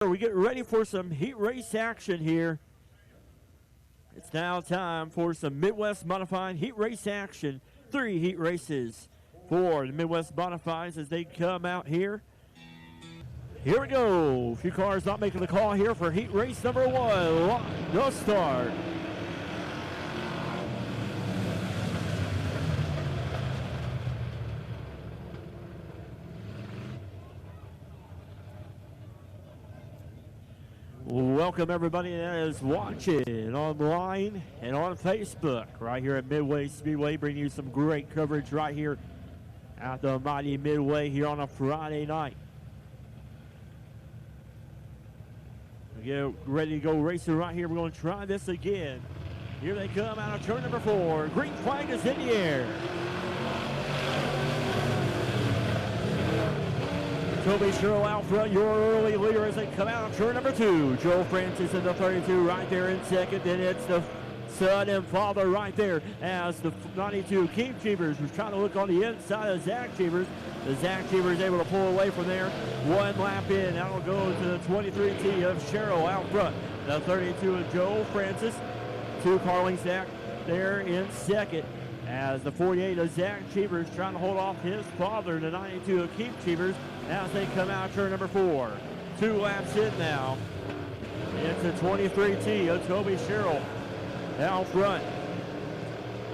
We get ready for some heat race action here. It's now time for some Midwest Modified heat race action. 3 heat races for the Midwest Modifieds as they come out here. Here we go. A few cars not making the call here for heat race number 1. No start. Welcome everybody that is watching online and on Facebook right here at Midway Speedway, bringing you some great coverage right here at the mighty Midway here on a Friday night. We get ready to go racing right here. We're going to try this again. Here they come out of turn number 4. Green flag is in the air. Toby Sherrill out front, your early leader as they come out of turn number 2. Joe Francis in the 32 right there in second. Then it's the son and father right there as the 92 Keith Cheevers was trying to look on the inside of Zach Cheevers. The Zach Cheevers able to pull away from there. 1 lap in. Now it'll go to the 23T of Sherrill out front. The 32 of Joe Francis. 2 Carling Zach there in second. As the 48 of Zach Cheevers trying to hold off his father, the 92 of Keith Cheevers, as they come out turn number 4. 2 laps in now. It's the 23T of Toby Sherrill out front.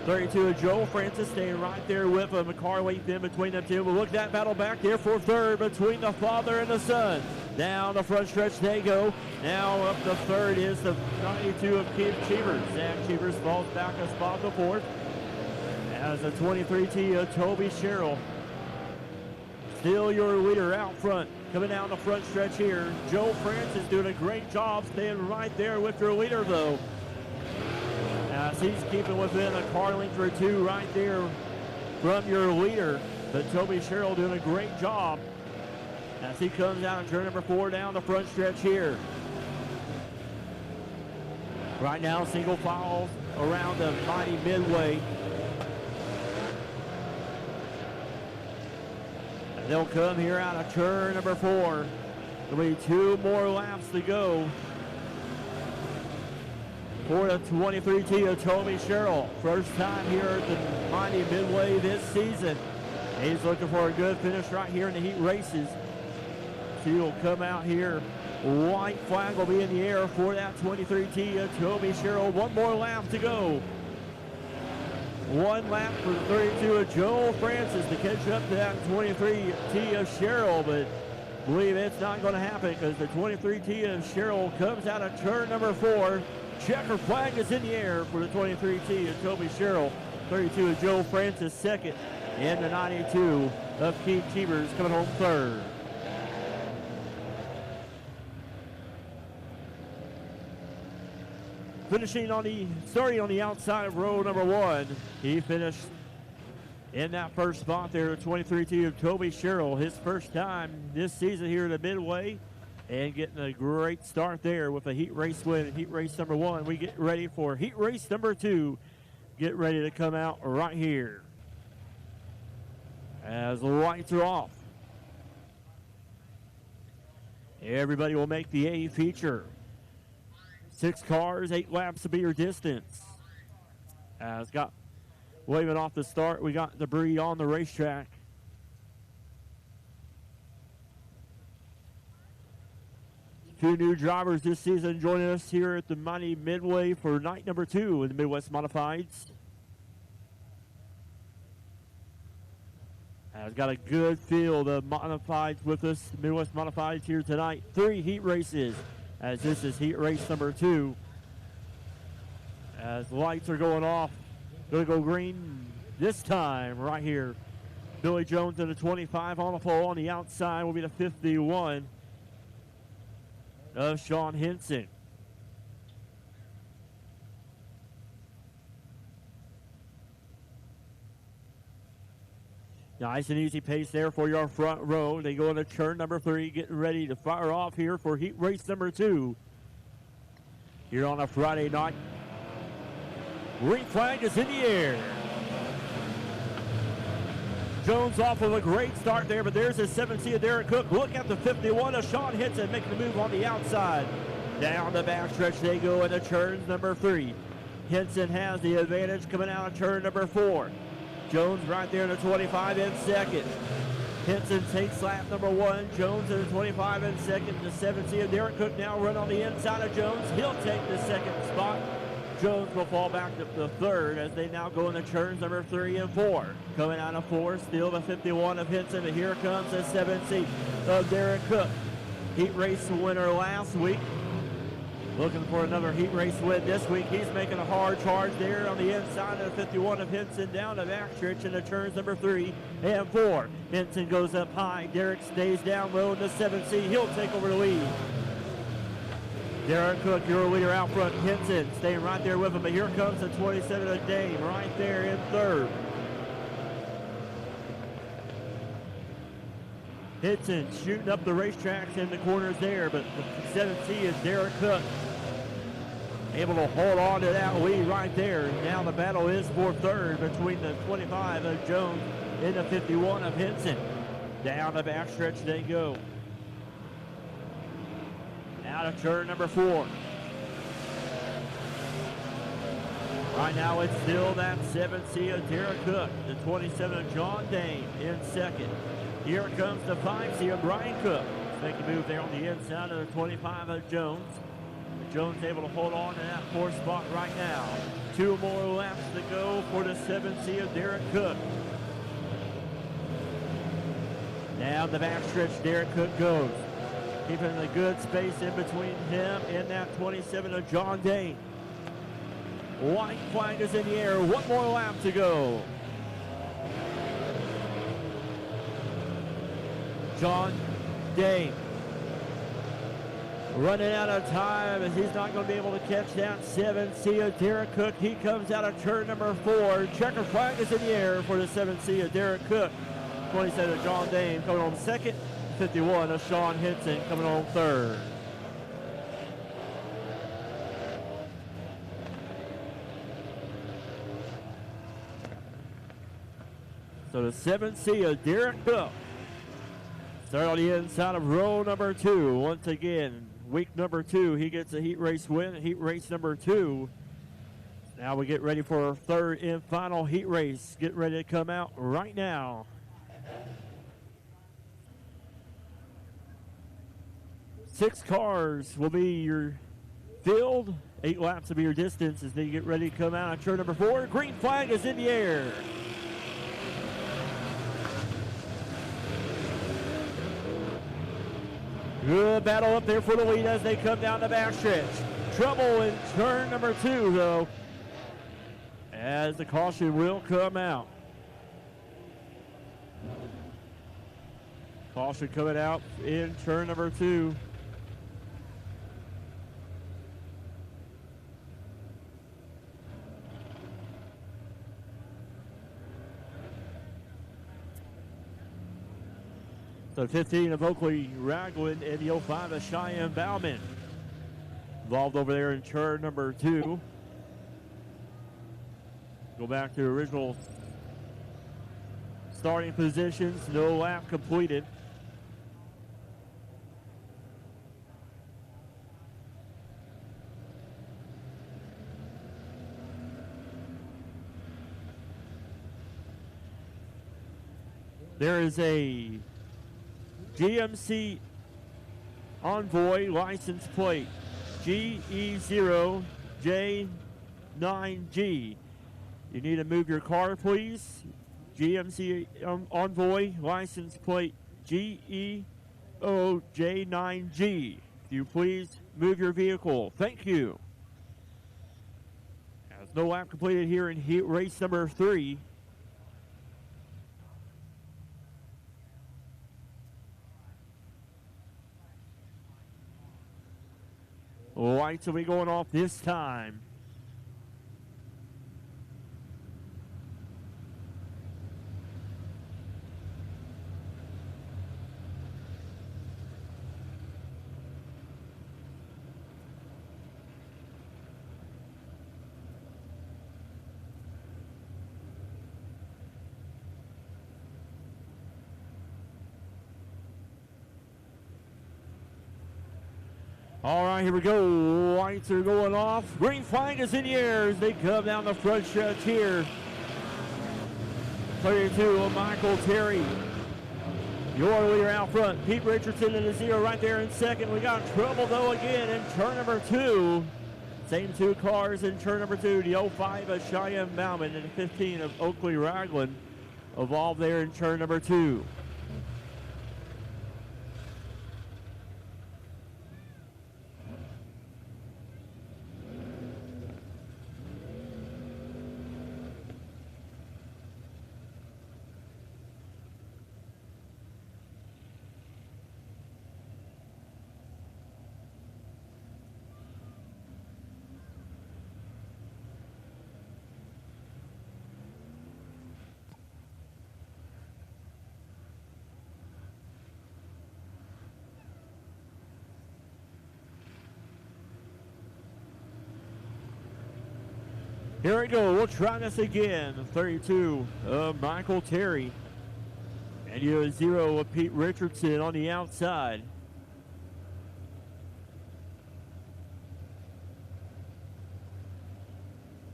32 of Joe Francis staying right there with him. A car length in between them two. But look at that battle back there for third between the father and the son. Down the front stretch they go. Now up the third is the 92 of Keith Cheevers. Zach Cheevers falls back a spot to fourth. As the 23T of Toby Sherrill. Still your leader out front. Coming down the front stretch here. Joe Francis doing a great job staying right there with your leader though. As he's keeping within a car length or 2 right there from your leader. But Toby Sherrill doing a great job as he comes out in turn number 4 down the front stretch here. Right now single file around the mighty Midway. They'll come here out of turn number 4. There'll be 2 more laps to go for the 23T of Toby Sherrill. First time here at the mighty Midway this season. He's looking for a good finish right here in the heat races. So he'll come out here. White flag will be in the air for that 23T of Toby Sherrill. 1 more lap to go. 1 lap for the 32 of Joe Francis to catch up to that 23T of Sherrill, but I believe it's not going to happen because the 23T of Sherrill comes out of turn number 4. Checker flag is in the air for the 23T of Toby Sherrill. 32 of Joe Francis second, and the 92 of Keith Cheevers coming home third. Starting on the outside of row number 1. He finished in that first spot there, the 23T of Toby Sherrill. His first time this season here at the Midway, and getting a great start there with a heat race win. Heat race number 1. We get ready for heat race number 2. Get ready to come out right here as the lights are off. Everybody will make the A feature. 6 cars, 8 laps to be your distance. It's got waving off the start. We got debris on the racetrack. A few new drivers this season joining us here at the mighty Midway for night number 2 in the Midwest Modifieds. Got a good field of Modifieds with us, Midwest Modifieds here tonight. 3 heat races, as this is heat race number 2. As the lights are going off, going to go green this time right here. Billy Jones in the 25 on the pole. On the outside will be the 51 of Sean Henson. Nice and easy pace there for your front row. They go into turn number 3, getting ready to fire off here for heat race number 2. Here on a Friday night. Green flag is in the air. Jones off of a great start there, but there's his 7C of Derek Cook. Look at the 51 of Sean Hinton making the move on the outside. Down the backstretch they go into turns number 3. Hinton has the advantage coming out of turn number 4. Jones right there in the 25 in second. Hinton takes lap number 1. Jones in the 25 in second. The 7C of Derek Cook now run on the inside of Jones. He'll take the second spot. Jones will fall back to the third as they now go into turns number 3 and 4. Coming out of 4, still the 51 of Hinton, and here comes the 7C of Derek Cook. Heat race winner last week. Looking for another heat race win this week. He's making a hard charge there on the inside of the 51 of Hinton down the backstretch into turns number 3 and 4. Hinton goes up high. Derek stays down low in the 7C. He'll take over the lead. Derek Cook, your leader out front. Hinton staying right there with him. But here comes the 27 of Dame right there in third. Hinton shooting up the racetracks in the corners there, but the 7C is Derek Cook. Able to hold on to that lead right there. Now the battle is for third between the 25 of Jones and the 51 of Hinton. Down the backstretch they go. Out of turn number 4. Right now it's still that 7C of Derek Cook. The 27 of John Dane in second. Here comes the 5C of Brian Cook. Making a move there on the inside of the 25 of Jones. Jones able to hold on to that 4th spot right now. 2 more laps to go for the 7C of Derek Cook. Down the backstretch Derek Cook goes. Keeping a good space in between him and that 27 of John Dane. White flag is in the air. 1 more lap to go. John Dane running out of time as he's not going to be able to catch that 7C of Derek Cook. He comes out of turn number 4. Checker flag is in the air for the 7C of Derek Cook. 27 of John Dane coming on second. 51 of Sean Hinton coming on third. So the 7C of Derek Cook start on the inside of row number 2. Once again, week number 2, he gets a heat race win. Heat race number 2. Now we get ready for our third and final heat race. Get ready to come out right now. 6 cars will be your field. 8 laps will be your distance as they get ready to come out on turn number 4. Green flag is in the air. Good battle up there for the lead as they come down the backstretch. Trouble in turn number 2, though, as the caution will come out. Caution coming out in turn number 2. So 15 of Oakley Ragland and the 05 of Cheyenne Bauman. Involved over there in turn number 2. Go back to original starting positions. No lap completed. There is a GMC Envoy license plate GE0J9G. You need to move your car, please. GMC Envoy license plate GE0J9G. If you please move your vehicle. Thank you. There's no lap completed here in heat race number 3. Lights will be going off this time. All right, here we go. Lights are going off. Green flag is in the air as they come down the front stretch here. 32, Michael Terry. Your leader out front. Pete Richardson in the 0 right there in second. We got trouble, though, again in turn number 2. Same 2 cars in turn number 2. The 05 of Cheyenne Bauman and the 15 of Oakley Ragland evolved there in turn number 2. Here we go. We'll try this again. 32 of Michael Terry. And you have 0 of Pete Richardson on the outside.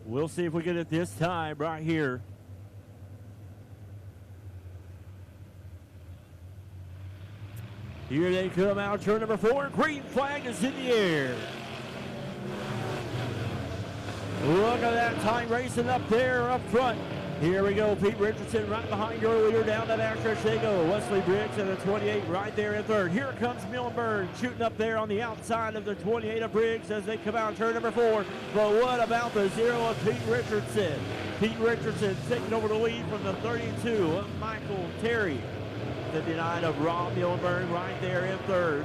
We'll see if we get it this time right here. Here they come out. Turn number 4. Green flag is in the air. Look at that time racing up there up front. Here we go. Pete Richardson right behind your leader. Down the backstretch they go. Wesley Briggs and the 28 right there in third. Here comes Muhlenberg shooting up there on the outside of the 28 of Briggs as they come out turn number 4. But what about the 0 of Pete Richardson? Pete Richardson taking over the lead from the 32 of Michael Terry. 59 of Rob Muhlenberg right there in third.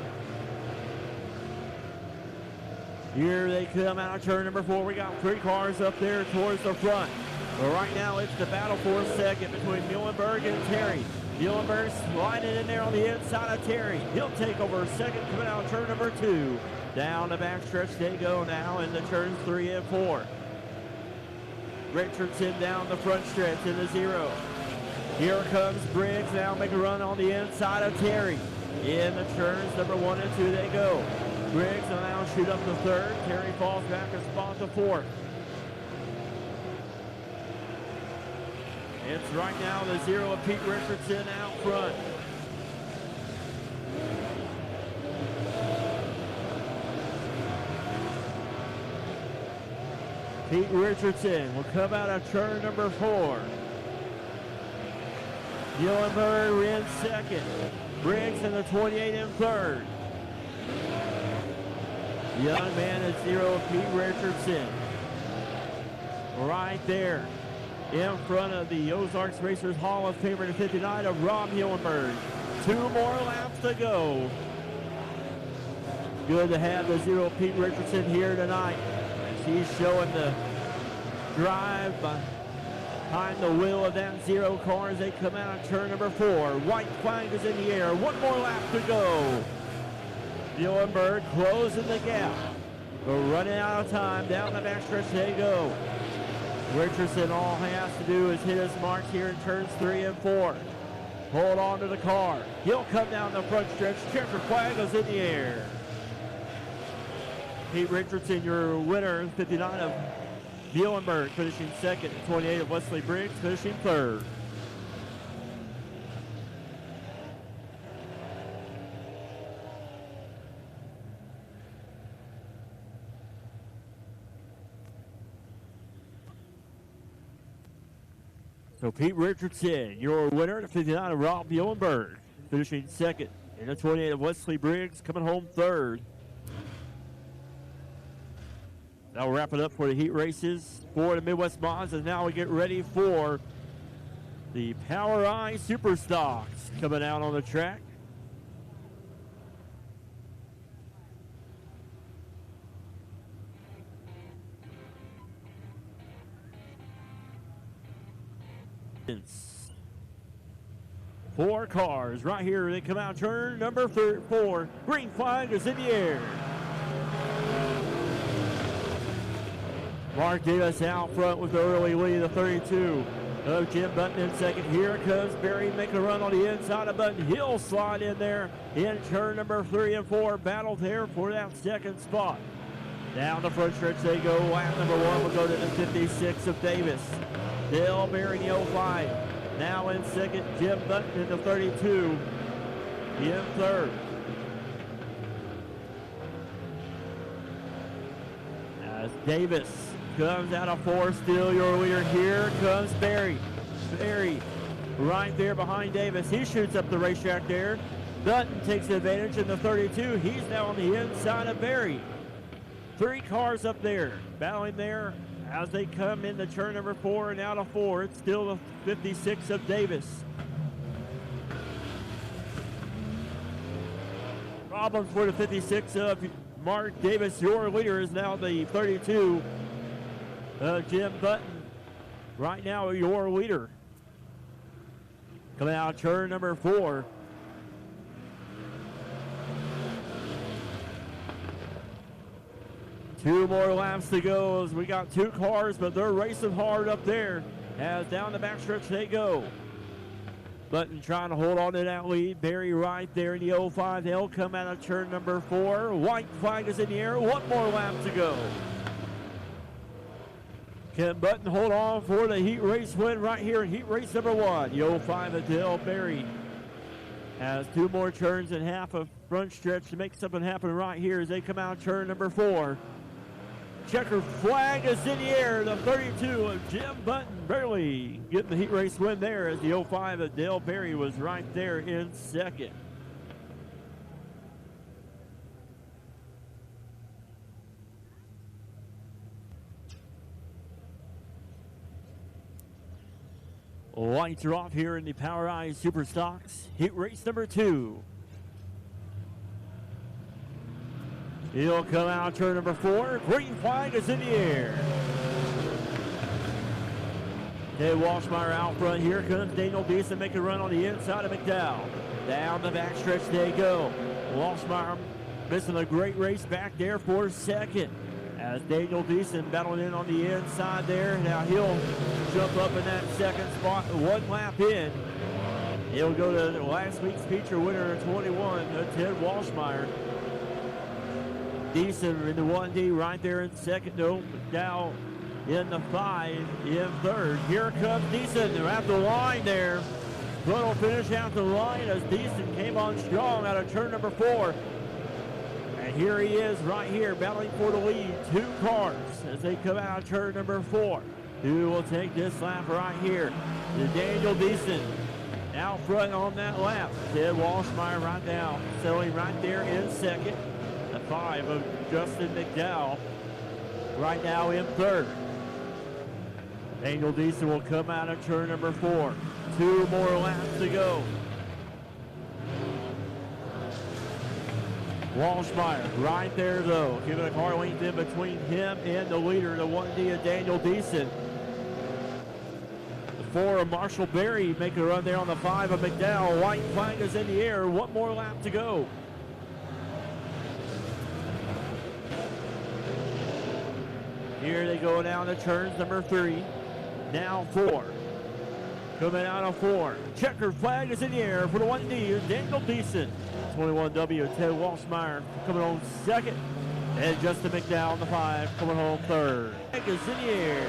Here they come out of turn number 4. We got 3 cars up there towards the front. But right now it's the battle for second between Muhlenberg and Terry. Muhlenberg sliding in there on the inside of Terry. He'll take over second coming out of turn number 2. Down the backstretch they go now into turns 3 and 4. Richardson down the front stretch in the 0. Here comes Briggs now make a run on the inside of Terry. In the turns number 1 and 2 they go. Briggs will now shoot up the third. Terry falls back and spot the 4th. It's right now the 0 of Pete Richardson out front. Pete Richardson will come out of turn number 4. Muhlenberg in second. Briggs in the 28 in third. Young man at 0 of Pete Richardson. Right there in front of the Ozarks Racers Hall of Famer, the 59 of Rob Muhlenberg. 2 more laps to go. Good to have the 0 of Pete Richardson here tonight. As he's showing the drive behind the wheel of that 0 car as they come out of turn number 4. White flag is in the air. 1 more lap to go. Muhlenberg closing the gap. We're running out of time. Down the backstretch they go. Richardson, all he has to do is hit his marks here in turns 3 and 4. Hold on to the car. He'll come down the front stretch. Checker flag is in the air. Pete Richardson, your winner, 59 of Muhlenberg, finishing second. 28 of Wesley Briggs, finishing third. So Pete Richardson, your winner, the 59 of Rob Muhlenberg, finishing second. And the 28 of Wesley Briggs coming home third. That'll wrap it up for the heat races for the Midwest Mods. And now we get ready for the Power Eye Super Stocks coming out on the track. Four cars right here. They come out turn number 4. Green flag is in the air. Mark Davis out front with the early lead of 32. of Jim Button in second. Here comes Barry making a run on the inside of Button. He'll slide in there in turn number 3 and 4. Battle there for that second spot. Down the front stretch they go. Lap number 1 will go to the 56 of Davis. Dale Barry in the 05. Now in second, Jim Button in the 32. In third. As Davis comes out of 4, still your leader. Here comes Barry. Barry right there behind Davis. He shoots up the racetrack there. Button takes advantage in the 32. He's now on the inside of Barry. 3 cars up there, battling there as they come into turn number 4 and out of 4. It's still the 56 of Davis. Problems for the 56 of Mark Davis. Your leader is now the 32. Jim Button, right now your leader. Coming out turn number 4. Two more laps to go as we got 2 cars, but they're racing hard up there as down the backstretch they go. Button trying to hold on to that lead. Barry right there in the 05. They'll come out of turn number 4. White flag is in the air. 1 more lap to go. Can Button hold on for the heat race win right here in heat race number 1? The 05 of Dale Barry has 2 more turns and half a front stretch to make something happen right here as they come out turn number 4. Checker flag is in the air. The 32 of Jim Button barely getting the heat race win there as the 05 of Dale Barry was right there in second. Lights are off here in the Power Eyes Super Stocks. Heat race number 2. He'll come out turn number 4. Green flag is in the air. Ted Walshmeyer out front. Here comes Daniel Beeson making a run on the inside of McDowell. Down the backstretch they go. Walshmeyer missing a great race back there for second. As Daniel Beeson battling in on the inside there. Now he'll jump up in that second spot 1 lap in. He'll go to last week's feature winner 21, Ted Walshmeyer. Deason in the 1D right there in second. No, McDowell in the 5, in third. Here comes Deason. They're at the line there. Front will finish out the line as Deason came on strong out of turn number 4. And here he is right here battling for the lead. 2 cars as they come out of turn number 4. Who will take this lap right here? The Daniel Deason out front on that lap. Ted Walshmeyer right now settling right there in second. The 5 of Justin McDowell right now in third. Daniel Deason will come out of turn number 4. 2 more laps to go. Walshmeyer right there though, giving a car length in between him and the leader, the 1D of Daniel Deason. The 4 of Marshall Berry making a run there on the 5 of McDowell. White flag is in the air. 1 more lap to go. Here they go down to turns number 3. Now 4. Coming out of 4. Checkered flag is in the air for the 1D of Daniel Deason. 21W Ted Walshmeyer coming home second. And Justin McDowell in the 5 coming home third. Flag is in the air.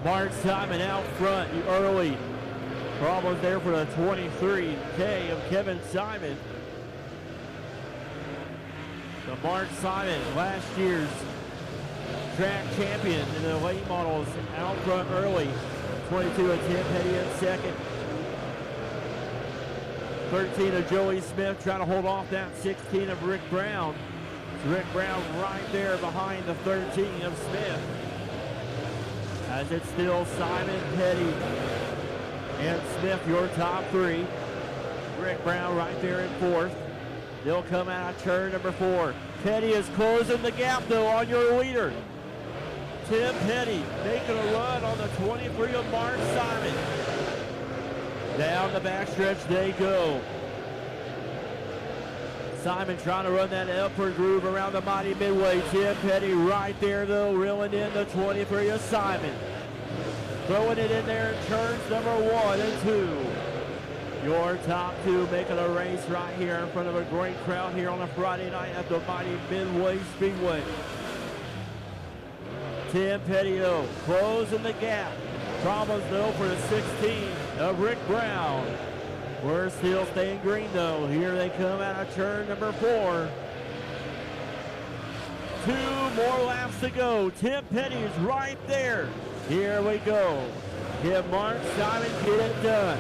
Mark Simon out front early. Problems there for the 23K of Kevin Simon. So Mark Simon, last year's track champion in the late models, out front early. 22 of Tim Petty in second. 13 of Joey Smith trying to hold off that 16 of Rick Brown. Rick Brown right there behind the 13 of Smith. As it's still Simon, Petty, and Smith, your top 3. Rick Brown right there in 4th. They'll come out of turn number 4. Petty is closing the gap though on your leader. Tim Petty making a run on the 23 of Mark Simon. Down the backstretch they go. Simon trying to run that upward groove around the Mighty Midway. Tim Petty right there, though, reeling in the 23 of Simon. Throwing it in there in turns number 1 and 2. Your top two making a race right here in front of a great crowd here on a Friday night at the Mighty Midway Speedway. Tim Petty, though, closing the gap. Problems, though, for the 16 of Rick Brown. We're still staying green, though. Here they come out of turn number 4. 2 more laps to go. Tim Petty is right there. Here we go. Can Mark Simon get it done?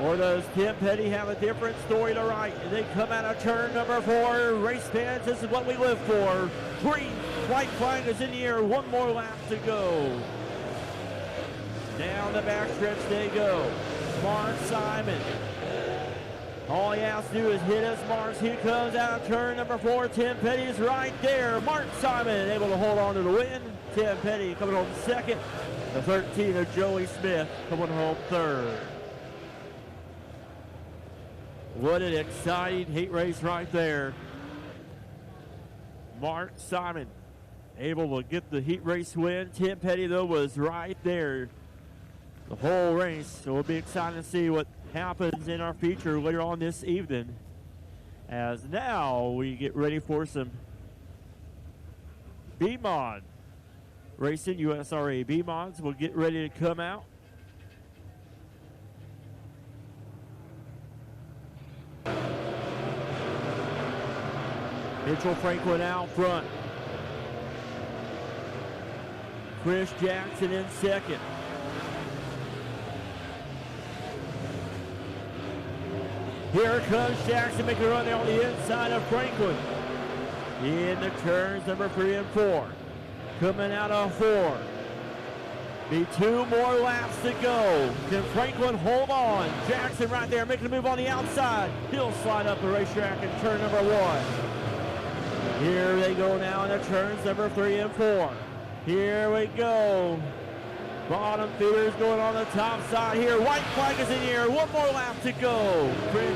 Or does Tim Petty have a different story to write? And they come out of turn number 4. Race fans, this is what we live for. Green, white flag is in the air. 1 more lap to go. Down the backstretch they go. Mark Simon. All he has to do is hit his marks. He comes out of turn number 4. Tim Petty is right there. Mark Simon able to hold on to the win. Tim Petty coming home second. The 13 of Joey Smith coming home third. What an exciting heat race right there. Mark Simon able to get the heat race win. Tim Petty, though, was right there the whole race. So it'll be exciting to see what happens in our feature later on this evening. As now we get ready for some B-Mod racing. USRA B-Mods will get ready to come out. Mitchell Franklin out front. Chris Jackson in second. Here comes Jackson making a run there on the inside of Franklin. In the turns number 3 and 4. Coming out of 4. Be 2 more laps to go. Can Franklin hold on? Jackson right there making a move on the outside. He'll slide up the racetrack in turn number 1. Here they go now in the turns number 3 and 4. Here we go. Bottom feeders going on the top side here. White flag is in the air. 1 more lap to go.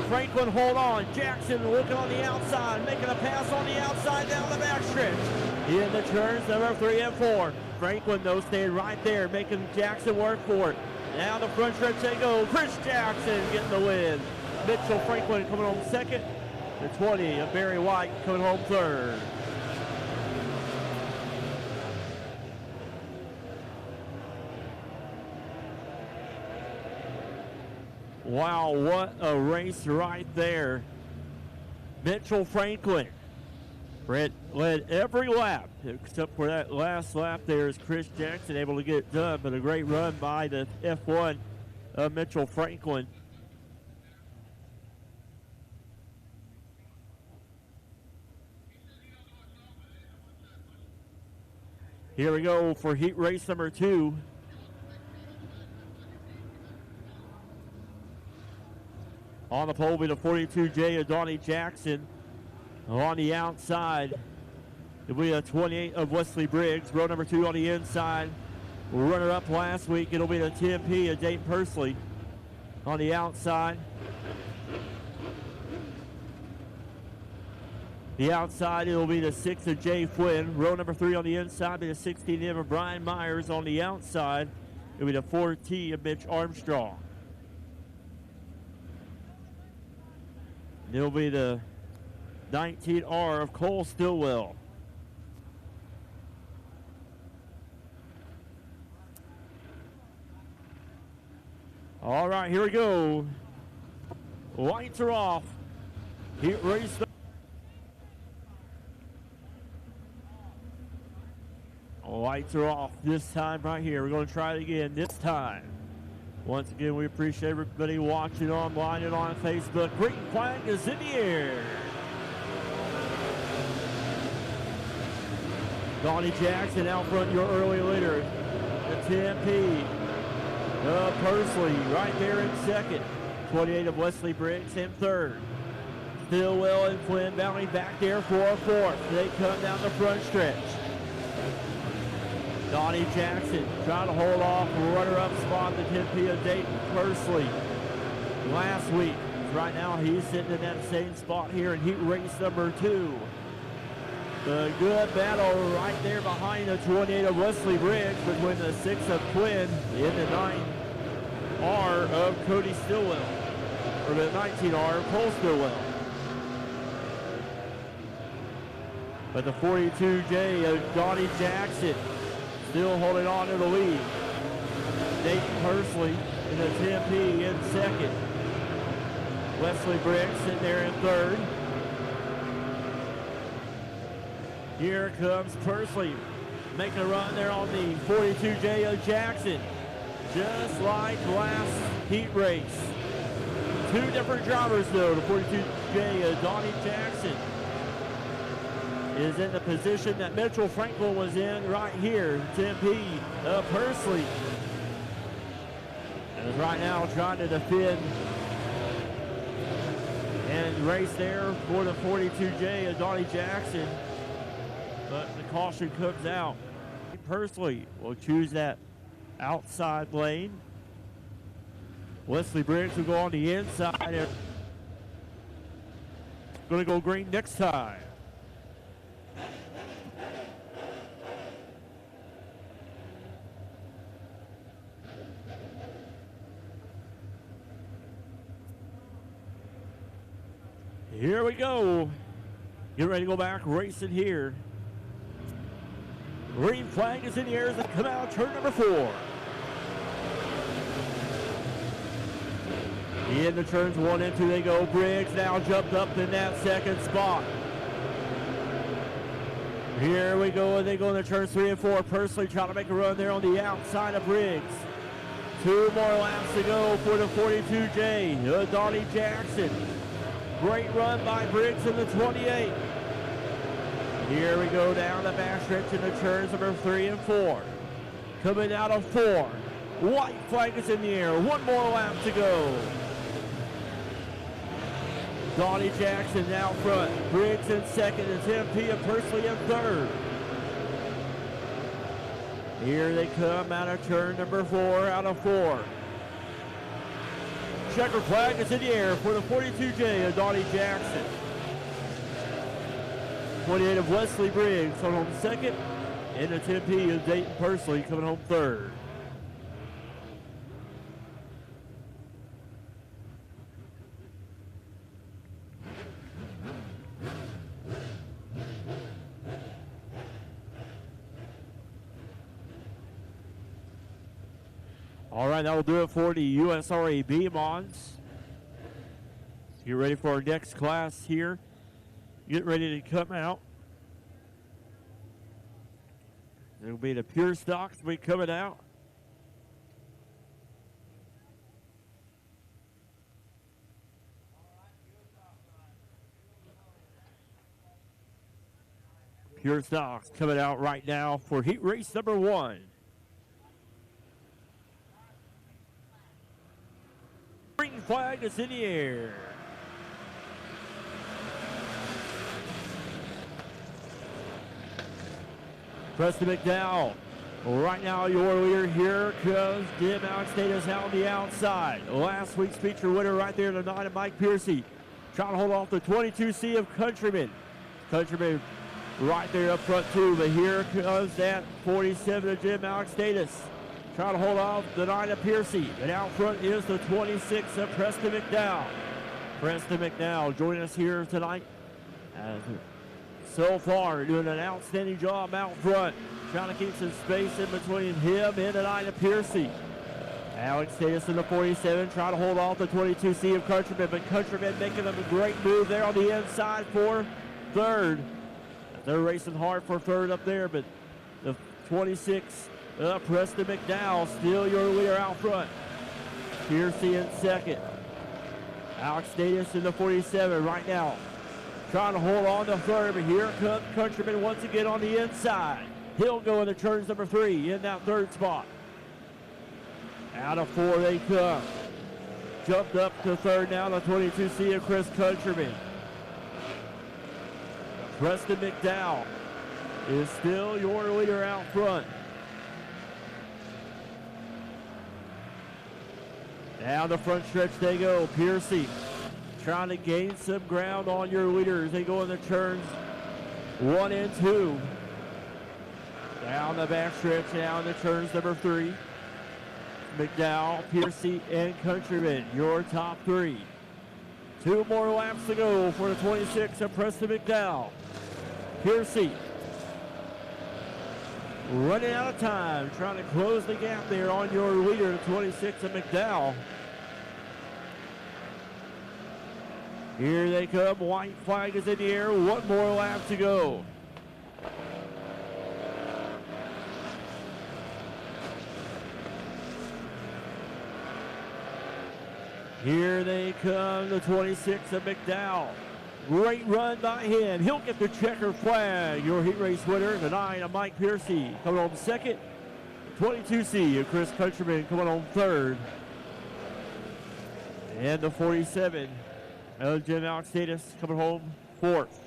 Franklin hold on. Jackson looking on the outside, making a pass on the outside down the backstretch. In the turns number 3 and 4. Franklin, though, staying right there, making Jackson work for it. Now the front stretch they go. Chris Jackson getting the win. Mitchell Franklin coming home second. The 20 of Barry White coming home third. Wow, what a race right there. Mitchell Franklin led every lap, except for that last lap there is Chris Jackson able to get it done, but a great run by the F1 of Mitchell Franklin. Here we go for heat race number 2. On the pole will be the 42J of Donnie Jackson. On the outside, it'll be a 28 of Wesley Briggs. Row number 2 on the inside. Runner up last week, it'll be the 10P of Dayton Pursley. On the outside. The outside, it'll be the 6 of Jay Flynn. Row number 3 on the inside, be the 16M of Brian Myers. On the outside, it'll be the 4T of Mitch Armstrong. It'll be the 19R of Cole Stillwell. All right, here we go. Lights are off. Heat race. Lights are off this time right here. We're going to try it again this time. Once again, we appreciate everybody watching online and on Facebook. Green flag is in the air. Donnie Jackson out front, your early leader. The 10P of Pursley right there in second. 28 of Wesley Briggs in third. Stillwell and Flynn Valley back there for a fourth. They come down the front stretch. Donnie Jackson trying to hold off runner-up spot, the 10P of Dayton Pursley. Last week, right now he's sitting in that same spot here in heat race number 2. The good battle right there behind the 28 of Wesley Briggs between the 6 of Quinn and the 9R of Cody Stillwell, or the 19R of Cole Stillwell. But the 42J of Donnie Jackson still holding on to the lead. Dayton Pursley in the 10P in second. Wesley Briggs sitting there in third. Here comes Pursley making a run there on the 42J of Jackson. Just like last heat race. 2 different drivers though. The 42J of Donnie Jackson is in the position that Mitchell Franklin was in right here. 10P of Pursley. And is right now trying to defend and race there for the 42J of Donnie Jackson. But the caution comes out. Pursley will choose that outside lane. Wesley Briggs will go on the inside. Going to go green next time. Here we go. Get ready to go back racing here. Green flag is in the air as they come out turn number 4. In the turns 1 and 2 they go. Briggs now jumped up in that second spot. Here we go, and they go in the turns 3 and 4. Pursley trying to make a run there on the outside of Briggs. 2 more laps to go for the 42J. Donnie Jackson. Great run by Briggs in the 28. Here we go down the backstretch in the turns number 3 and 4. Coming out of 4. White flag is in the air. 1 more lap to go. Donnie Jackson out front. Briggs in second and 10P of Pursley in third. Here they come out of turn number 4 out of 4. Checker flag is in the air for the 42J of Donnie Jackson. 28 of Wesley Briggs on home second, and the 10P of Dayton Pursley coming home third. All right, that will do it for the USRA B-Mons. Get ready for our next class here. Get ready to come out. It'll be the pure stocks will be coming out. Pure stocks coming out right now for heat race number 1. Green flag is in the air. Preston McDowell. Right now, your leader here comes Jim Alexander out on the outside. Last week's feature winner right there tonight of Mike Piercy. Trying to hold off the 22C of Countryman. Countryman right there up front too, but here comes that 47 of Jim Alexander. Trying to hold off the 9 of Piercy. And out front is the 26 of Preston McDowell. Preston McDowell joining us here tonight. So far, doing an outstanding job out front. Trying to keep some space in between him and the 9 of Piercy. Alex Davis in the 47, trying to hold off the 22C of Countryman, but Countryman making a great move there on the inside for third. They're racing hard for third up there, but the 26, Preston McDowell, still your leader out front. Piercy in second. Alex Davis in the 47 right now. Trying to hold on to third, but here comes Countryman once again on the inside. He'll go into turns number 3 in that third spot. Out of 4 they come. Jumped up to third now, the 22C of Chris Countryman. Preston McDowell is still your leader out front. Down the front stretch they go. Piercy trying to gain some ground on your leaders. They go in the turns 1 and 2. Down the backstretch, down the turns number 3. McDowell, Piercy, and Countryman, your top 3. 2 more laps to go for the 26 of Preston McDowell. Piercy running out of time, trying to close the gap there on your leader, the 26 of McDowell. Here they come, white flag is in the air, 1 more lap to go. Here they come, the 26 of McDowell. Great run by him. He'll get the checker flag. Your heat race winner, the 9 of Mike Piercy, coming home second. 22C of Chris Countryman coming home third. And the 47 of Jim Alexatis coming home fourth.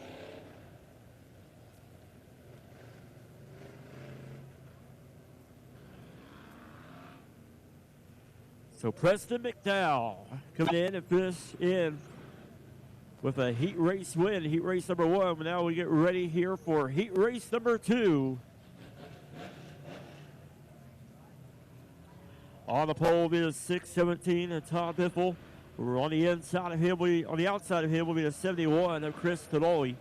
So Preston McDowell coming in and finish in with a heat race win, heat race number 1. But now we get ready here for heat race number 2. On the pole will be the 617 of Todd Biffle. On the inside of him, on the outside of him will be the 71 of Chris Tonoli.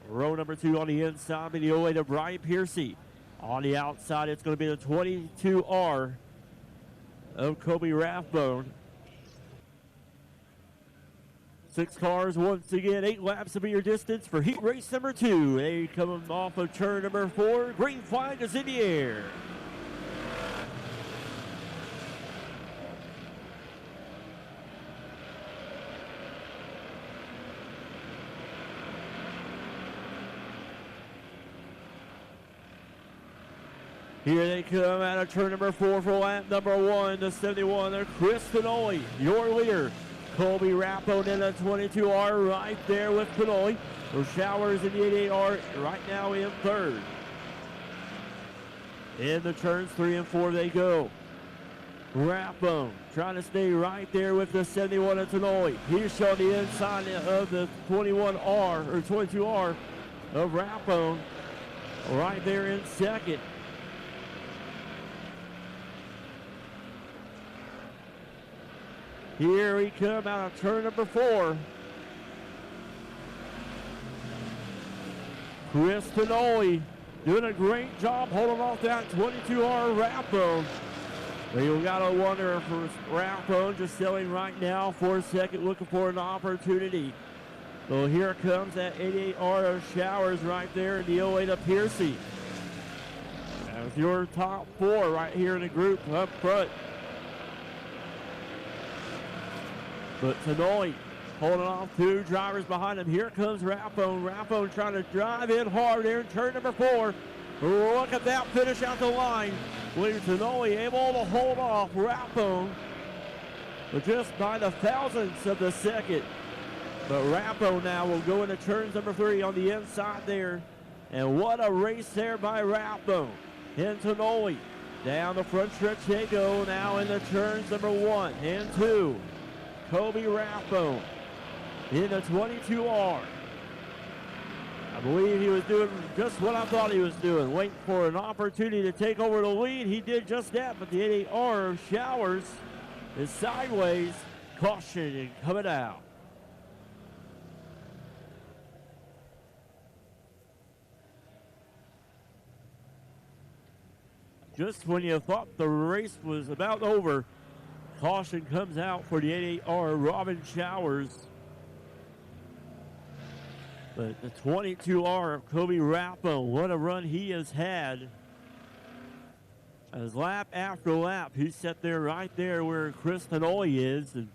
Row number 2 on the inside will be the 08 of Brian Piercy. On the outside, it's going to be the 22R of Kobe Rathbone. 6 cars once again, 8 laps to be your distance for heat race number 2. They coming off of turn number 4. Green flag is in the air. Here they come out of turn number 4 for lap number 1. The 71 of Chris Tonoli, your leader. Colby Rappone in the 22R right there with Tonoli. Those Showers in the 88R right now in third. In the turns 3 and 4 they go. Rappone trying to stay right there with the 71 of Tonoli. He's on the inside of the 21R or 22R of Rappone right there in second. Here we come out of turn number 4. Chris Tonoli doing a great job holding off that 22R Rappone. But you gotta wonder if Rappone just selling right now for a second, looking for an opportunity. So here comes that 88R of Showers right there in the 08 of Piercy. That's your top 4 right here in the group up front. But Tonoli holding off 2 drivers behind him. Here comes Rappone. Rappone trying to drive in hard there in turn number 4. Look at that finish out the line. William Tonoli able to hold off Rappone, but just by the thousandths of the second. But Rappone now will go into turns number 3 on the inside there. And what a race there by Rappone. And Tonoli down the front stretch they go now in the turns number 1 and 2. Kobe Rappone in the 22R. I believe he was doing just what I thought he was doing, waiting for an opportunity to take over the lead. He did just that, but the 88R of Showers is sideways, caution and coming out. Just when you thought the race was about over, caution comes out for the 88R Robin Showers. But the 22R of Kobe Rappone, what a run he has had. As lap after lap, he sat there right there where Chris Tonoli is and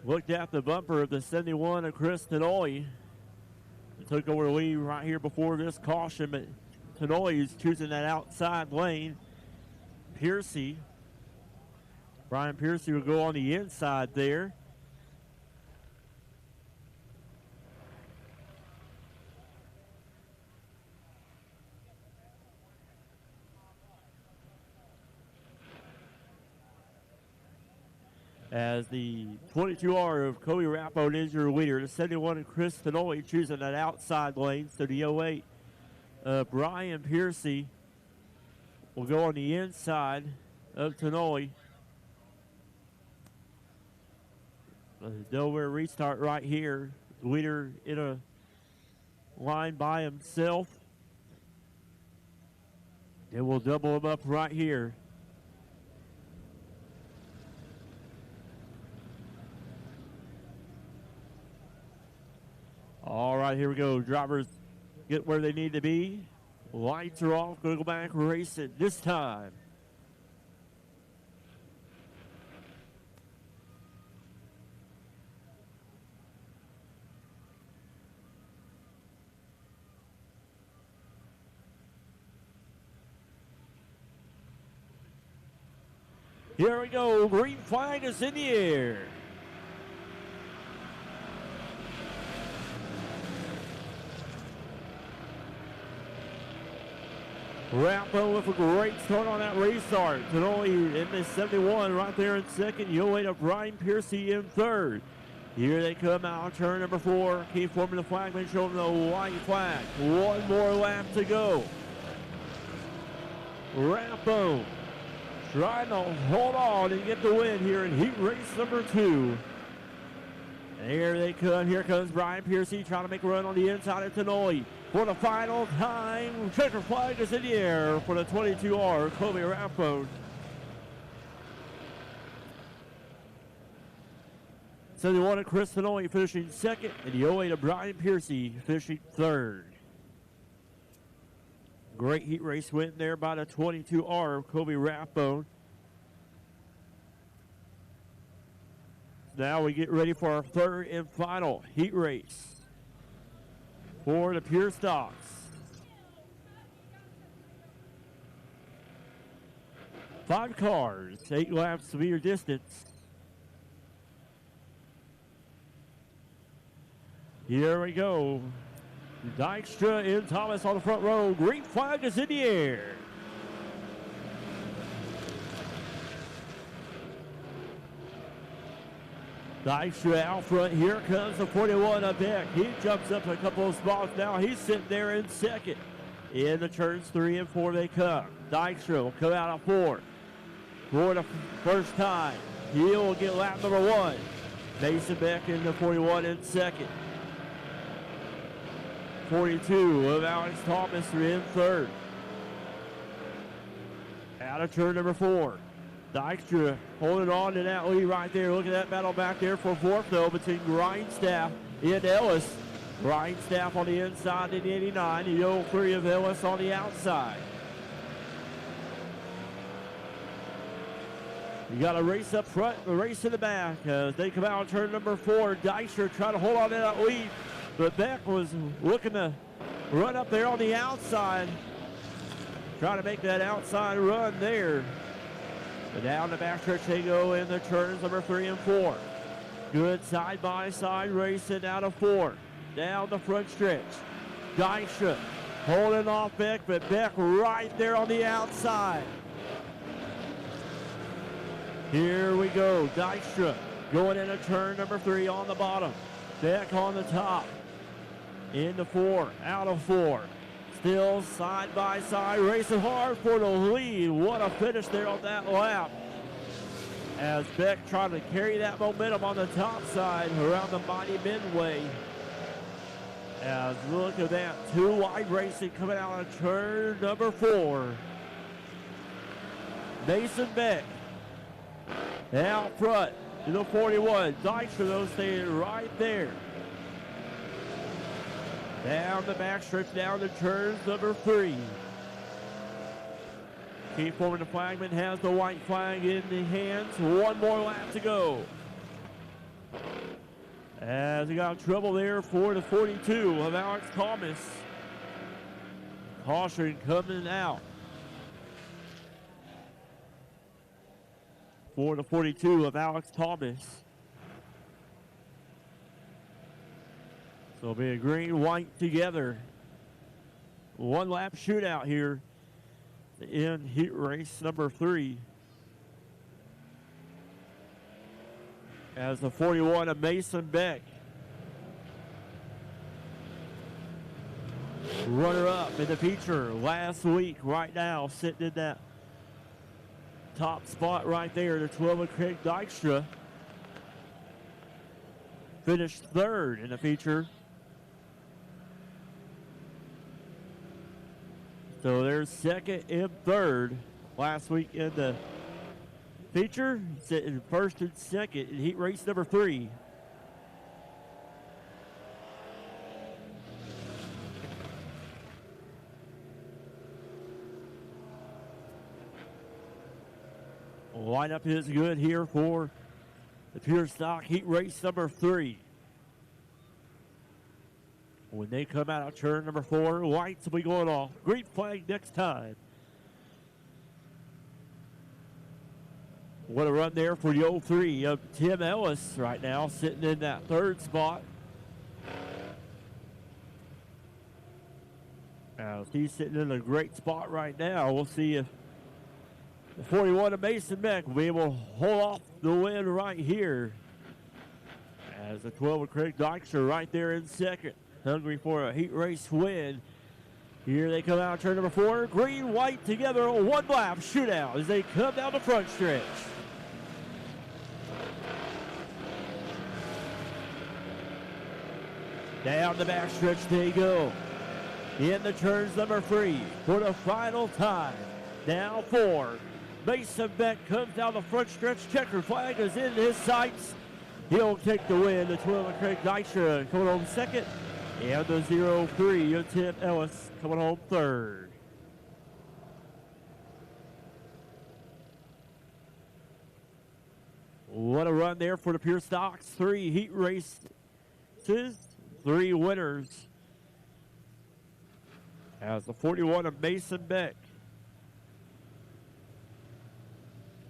looked at the bumper of the 71 of Chris Tonoli. He took over the lead right here before this caution, but Tonoli is choosing that outside lane. Piercy, Brian Piercy will go on the inside there. as the 22R of Kobe Rapo is your leader. The 71 of Chris Tenoli choosing that outside lane. So the 08 Brian Piercy will go on the inside of Tenoli. Delaware restart right here. Leader in a line by himself. And we'll double him up right here. All right, here we go. Drivers get where they need to be. Lights are off. Going to go back racing this time. Here we go. Green flag is in the air. Rapo with a great start on that restart. Tenoli in the 71 right there in second. You'll wait up Brian Piercy in third. Here they come out. Turn number 4. Keep forming the flagman showing the white flag. One more lap to go. Rapo trying to hold on and get the win here in heat race number 2. There they come. Here comes Brian Piercy trying to make a run on the inside of Tenoli. For the final time, checker flag is in the air for the 22R, Kobe Rapo. 71 of Chris Tenoli finishing second, and the 08 of Brian Piercy finishing third. Great heat race win there by the 22R of Kobe Rapo. Now we get ready for our third and final heat race for the pure stocks. Five cars, 8 laps to be your distance. Here we go. Dykstra and Thomas on the front row. Green flag is in the air. Dykstra out front. Here comes the 41 of Beck. He jumps up a couple of spots now. He's sitting there in second. In the turns 3 and 4 they come. Dykstra will come out of 4 for the first time. He'll get lap number 1. Mason Beck in the 41 in second. 42 of Alex Thomas in third. Out of turn number 4. Dykstra holding on to that lead right there. Look at that battle back there for fourth, though, between Grindstaff and Ellis. Grindstaff on the inside in the 89. The 03 of Ellis on the outside. You got a race up front, a race in the back. As they come out on turn number 4, Dykstra trying to hold on to that lead. But Beck was looking to run up there on the outside. Trying to make that outside run there. But down the backstretch they go in the turns number 3 and 4. Good side-by-side racing out of 4. Down the front stretch. Dykstra holding off Beck, but Beck right there on the outside. Here we go. Dykstra going into turn number 3 on the bottom. Beck on the top. Into 4, out of 4. Still side-by-side racing hard for the lead. What a finish there on that lap. As Beck trying to carry that momentum on the top side around the mighty Midway. As look at that, 2 wide racing coming out of turn number 4. Mason Beck out front to the 41. Dykstra though staying right there. Down the backstretch, down the turns number 3. Keep forming the flagman has the white flag in the hands. One more lap to go. As he got trouble there for the 42 of Alex Thomas. Caution coming out for the 42 of Alex Thomas. So it'll be a green, white together. 1 lap shootout here in heat race number 3. as the 41 of Mason Beck. Runner-up in the feature last week, right now sitting in that top spot right there, the 12 of Craig Dykstra. Finished third in the feature. So there's second and third last week in the feature. Sitting first and second in heat race number 3. Lineup is good here for the pure stock heat race number 3. When they come out of turn number 4, lights will be going off. Green flag next time. What a run there for the 03 of Tim Ellis right now, sitting in that third spot. He's sitting in a great spot right now. We'll see if the 41 of Mason Beck will be able to hold off the win right here. As the 12 of Craig Dykstra right there in second. Hungry for a heat race win. Here they come out, turn number 4. Green, white together, a one lap shootout as they come down the front stretch. Down the back stretch they go. In the turns number 3 for the final time. Now 4. Mason Beck comes down the front stretch. Checker flag is in his sights. He'll take the win. The 12 of Craig Dykstra coming home second. And the 03 of Tim Ellis coming home third. What a run there for the Pure Stocks. 3 heat races, 3 winners. As the 41 of Mason Beck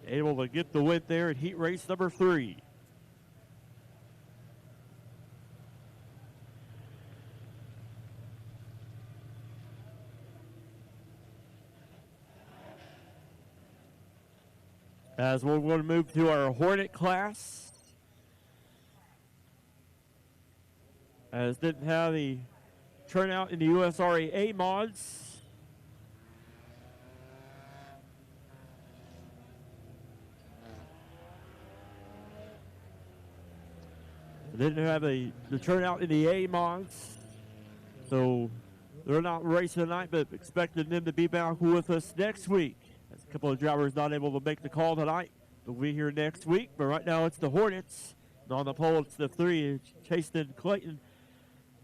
able to get the win there in heat race number 3. As we're going to move to our Hornet class. As didn't have the turnout in the USRA A mods. Didn't have the turnout in the A mods. So they're not racing tonight, but expecting them to be back with us next week. As a couple of drivers not able to make the call tonight. They'll be here next week, but right now it's the Hornets. And on the pole, it's the 3, Chasten Clayton.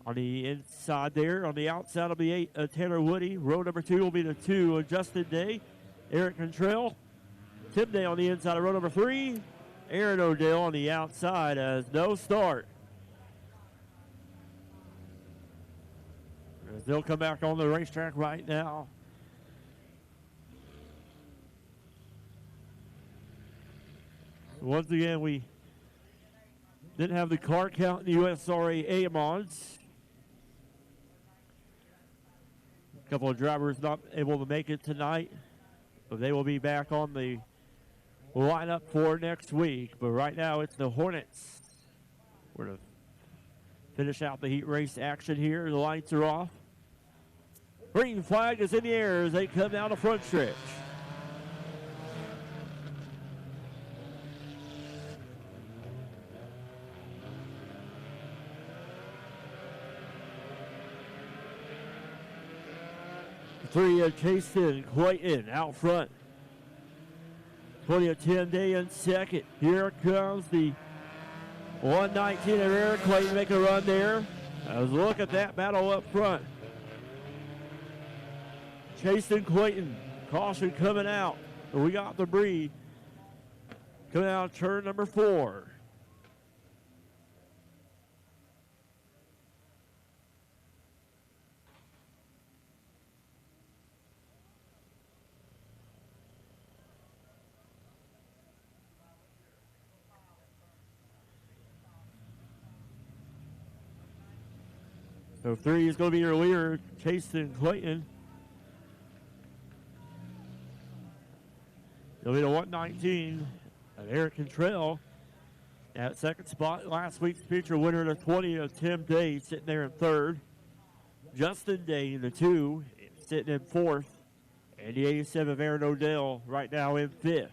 On the inside there, on the outside will be 8, Tanner Woody. Row number 2 will be the 2, Justin Day. Eric Cantrell. Tim Day on the inside of row number 3. Aaron O'Dell on the outside as no start. As they'll come back on the racetrack right now. Once again, we didn't have the car count in the USRA A mods. A couple of drivers not able to make it tonight, but they will be back on the lineup for next week. But right now, it's the Hornets. We're going to finish out the heat race action here. The lights are off. Green flag is in the air as they come down the front stretch. Three of Chasten Clayton out front. 20 of Tim Day in second. Here comes the 119 of Eric Clayton make a run there. As look at that battle up front. Chasten Clayton, caution coming out. We got debris coming out turn number 4. So 3 is going to be your leader, Chasten Clayton. It'll be the 119 of Eric Cantrell. At second spot, last week's feature winner, the 20 of Tim Day, sitting there in third. Justin Day, the 2, sitting in fourth. And the 87 of Aaron Odell right now in fifth.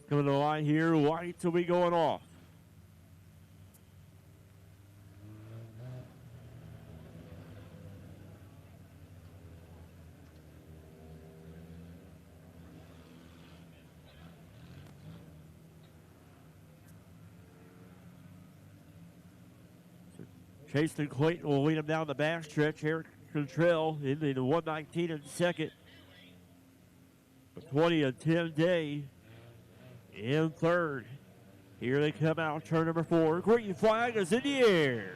Coming to the line here, White will be going off. Jason Clayton will lead him down the backstretch. Eric Contrell in the 119 in second. 20 of Tim Day in third. Here they come out, turn number 4. Green flag is in the air.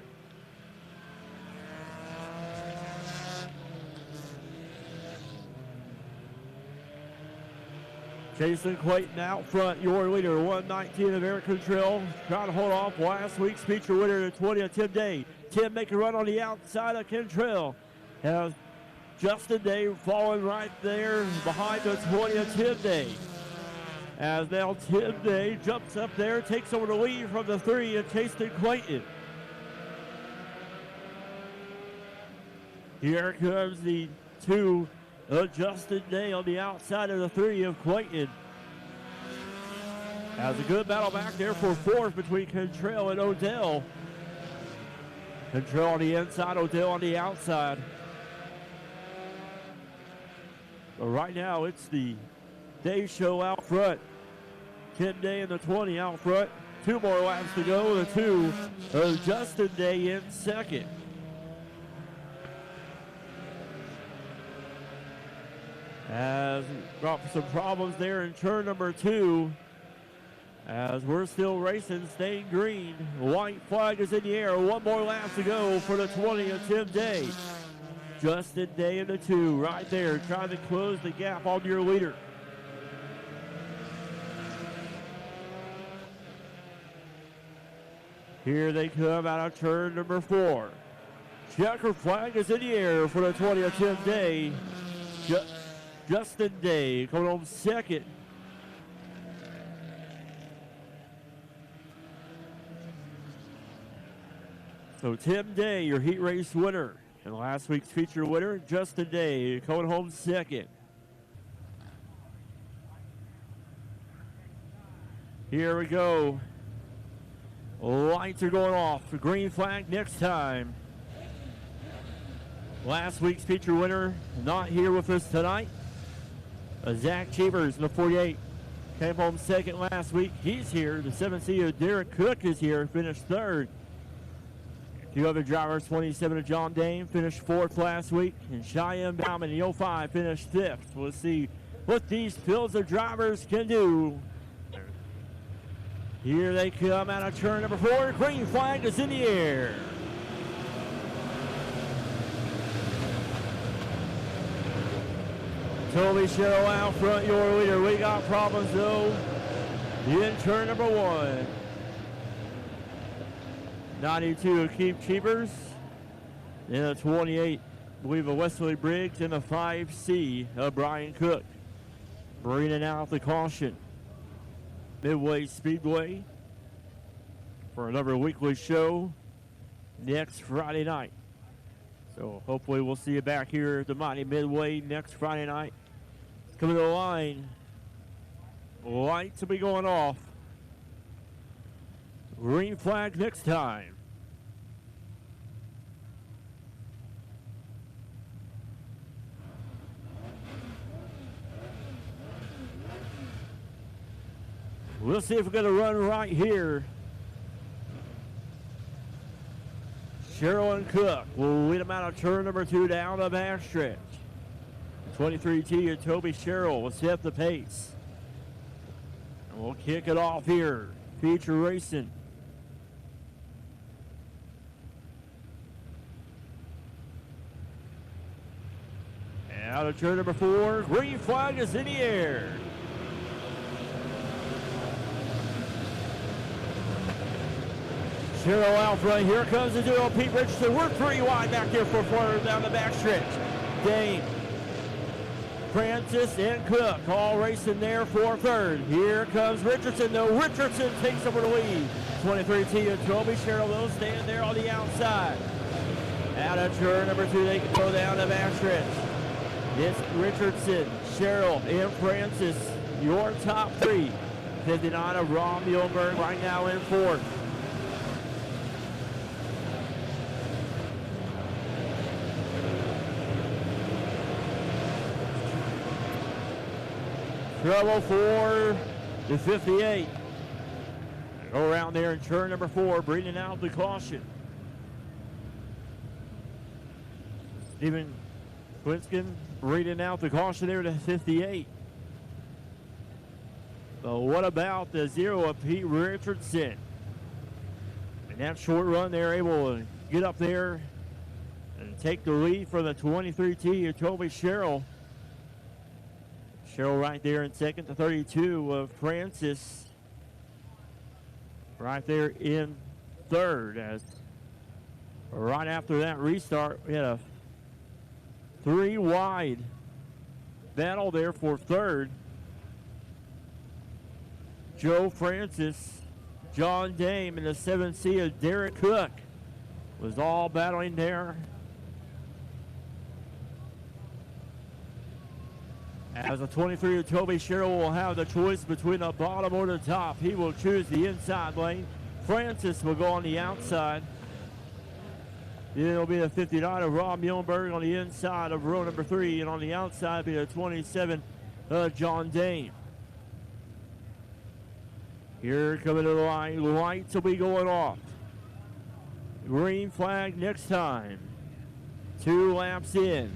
Jason Clayton out front, your leader, 119 of Eric Contrell. Trying to hold off last week's feature winner, the 20 of Tim Day. Tim make a run on the outside of Contrell. Has Justin Day falling right there behind the 20 of Tim Day. As now Tim Day jumps up there, takes over the lead from the 3 of Jason Clayton. Here comes the 2 of Justin Day on the outside of the 3 of Clayton. Has a good battle back there for fourth between Contrell and Odell. Contrell on the inside, Odell on the outside. But right now it's the Day Show out front. Tim Day in the 20 out front. 2 more laps to go. The 2 of Justin Day in second. As got some problems there in turn number 2. As we're still racing, staying green. White flag is in the air. 1 more lap to go for the 20 of Tim Day. Justin Day in the 2 right there, trying to close the gap on your leader. Here they come out of turn number 4. Checker flag is in the air for the 20 of Tim Day. Justin Day coming home second. So Tim Day, your heat race winner. And last week's feature winner, Justin Day, coming home second. Here we go. Lights are going off. The green flag next time. Last week's feature winner, not here with us tonight. Zach Cheevers in the 48. Came home second last week. He's here. The 7C of Derek Cook is here, finished third. 2 other drivers, 27 of John Dane, finished 4th last week. And Cheyenne Bauman, the 05, finished 5th. We'll see what these fields of drivers can do. Here they come out of turn number 4. Green flag is in the air. Toby Sherrill out front, your leader. We got problems though in turn number 1. 92 of Keith Cheevers. In the 28, I believe of Wesley Briggs. In the 5C of Brian Cook. Bringing out the caution. Midway Speedway for another weekly show next Friday night. So hopefully we'll see you back here at the Mighty Midway next Friday night. Coming to the line. Lights will be going off. Green flag next time. We'll see if we're going to run right here. Sherrill and Cook will lead them out of turn number 2 down the backstretch. 23T of Toby Sherrill will set the pace. And we'll kick it off here. Feature racing. And out of turn number 4, green flag is in the air. Cheryl out front. Here comes the duo. Pete Richardson. We're 3 wide back there for quarter down the backstretch. Dane, Francis, and Cook all racing there for third. Here comes Richardson, though. Richardson takes over the lead. 23 Tia, Toby Cheryl, those stand there on the outside. Out of turn number 2, they can go down the backstretch. It's Richardson, Cheryl, and Francis, your top 3. 59 of Rob Muhlenberg right now in fourth. Trouble for the 58. Go around there in turn number 4, bringing out the caution. Stephen Quinskin reading out the caution there to 58. But what about the 0 of Pete Richardson? And that short run, they're able to get up there and take the lead from the 23T of Toby Cheryl. Cheryl right there in second, the 32 of Francis right there in third. As right after that restart, we had a 3 wide battle there for third. Joe Francis, John Dame, and the 7C of Derek Cook was all battling there. As a 23 of Toby Cheryl will have the choice between the bottom or the top. He will choose the inside lane. Francis will go on the outside. Then it'll be the 59 of Rob Muhlenberg on the inside of row number 3, and on the outside be the 27 of John Dane. Here coming to the line, lights will be going off. Green flag next time. 2 laps in.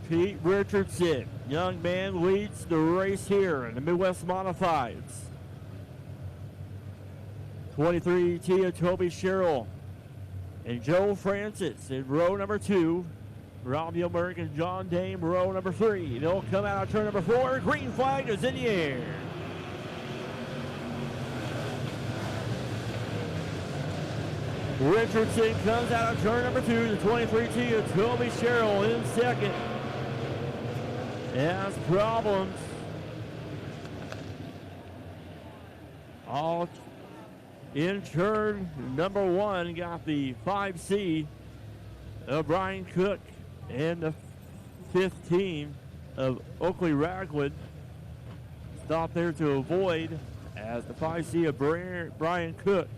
Pete Richardson, young man, leads the race here in the Midwest Modifieds. 23 Tia Toby Cheryl and Joe Francis in row number 2. Rob Muhlenberg and John Dame, row number 3. They'll come out of turn number 4. Green flag is in the air. Richardson comes out of turn number 2. The 23 Tia Toby Cheryl in second. Has problems. All in turn number 1 got the 5C of Brian Cook and the 15 of Oakley Ragland. Stop there to avoid as the 5C of Brian Cook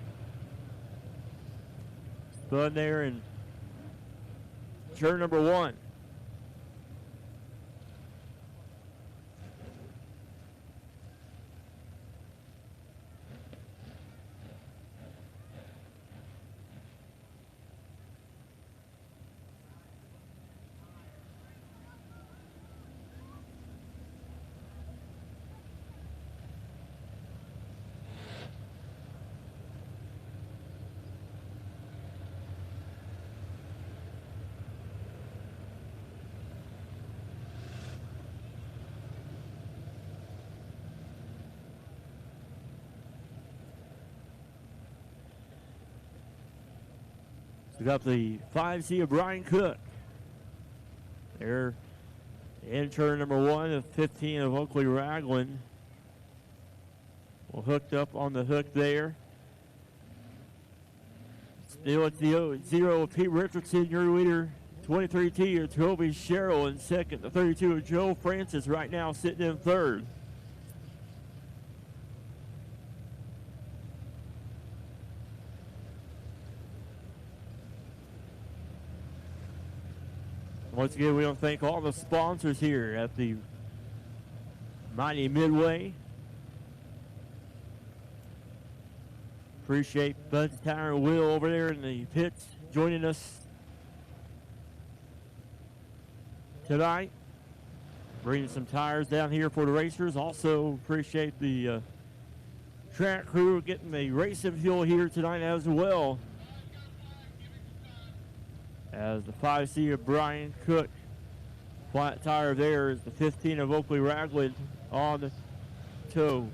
spun there in turn number 1. We got the 5C of Brian Cook. There in turn number 1 of 15 of Oakley Ragland. Well, hooked up on the hook there. Still at the 0 of Pete Richardson, your leader. 23T of Toby Cheryl in second. The 32 of Joe Francis right now sitting in third. Once again, we want to thank all the sponsors here at the Mighty Midway. Appreciate Bud Tire and Will over there in the pits joining us tonight. Bringing some tires down here for the racers. Also appreciate the track crew getting the racing fuel here tonight as well. As the 5C of Brian Cook, flat tire there is the 15 of Oakley Ragland on the toe.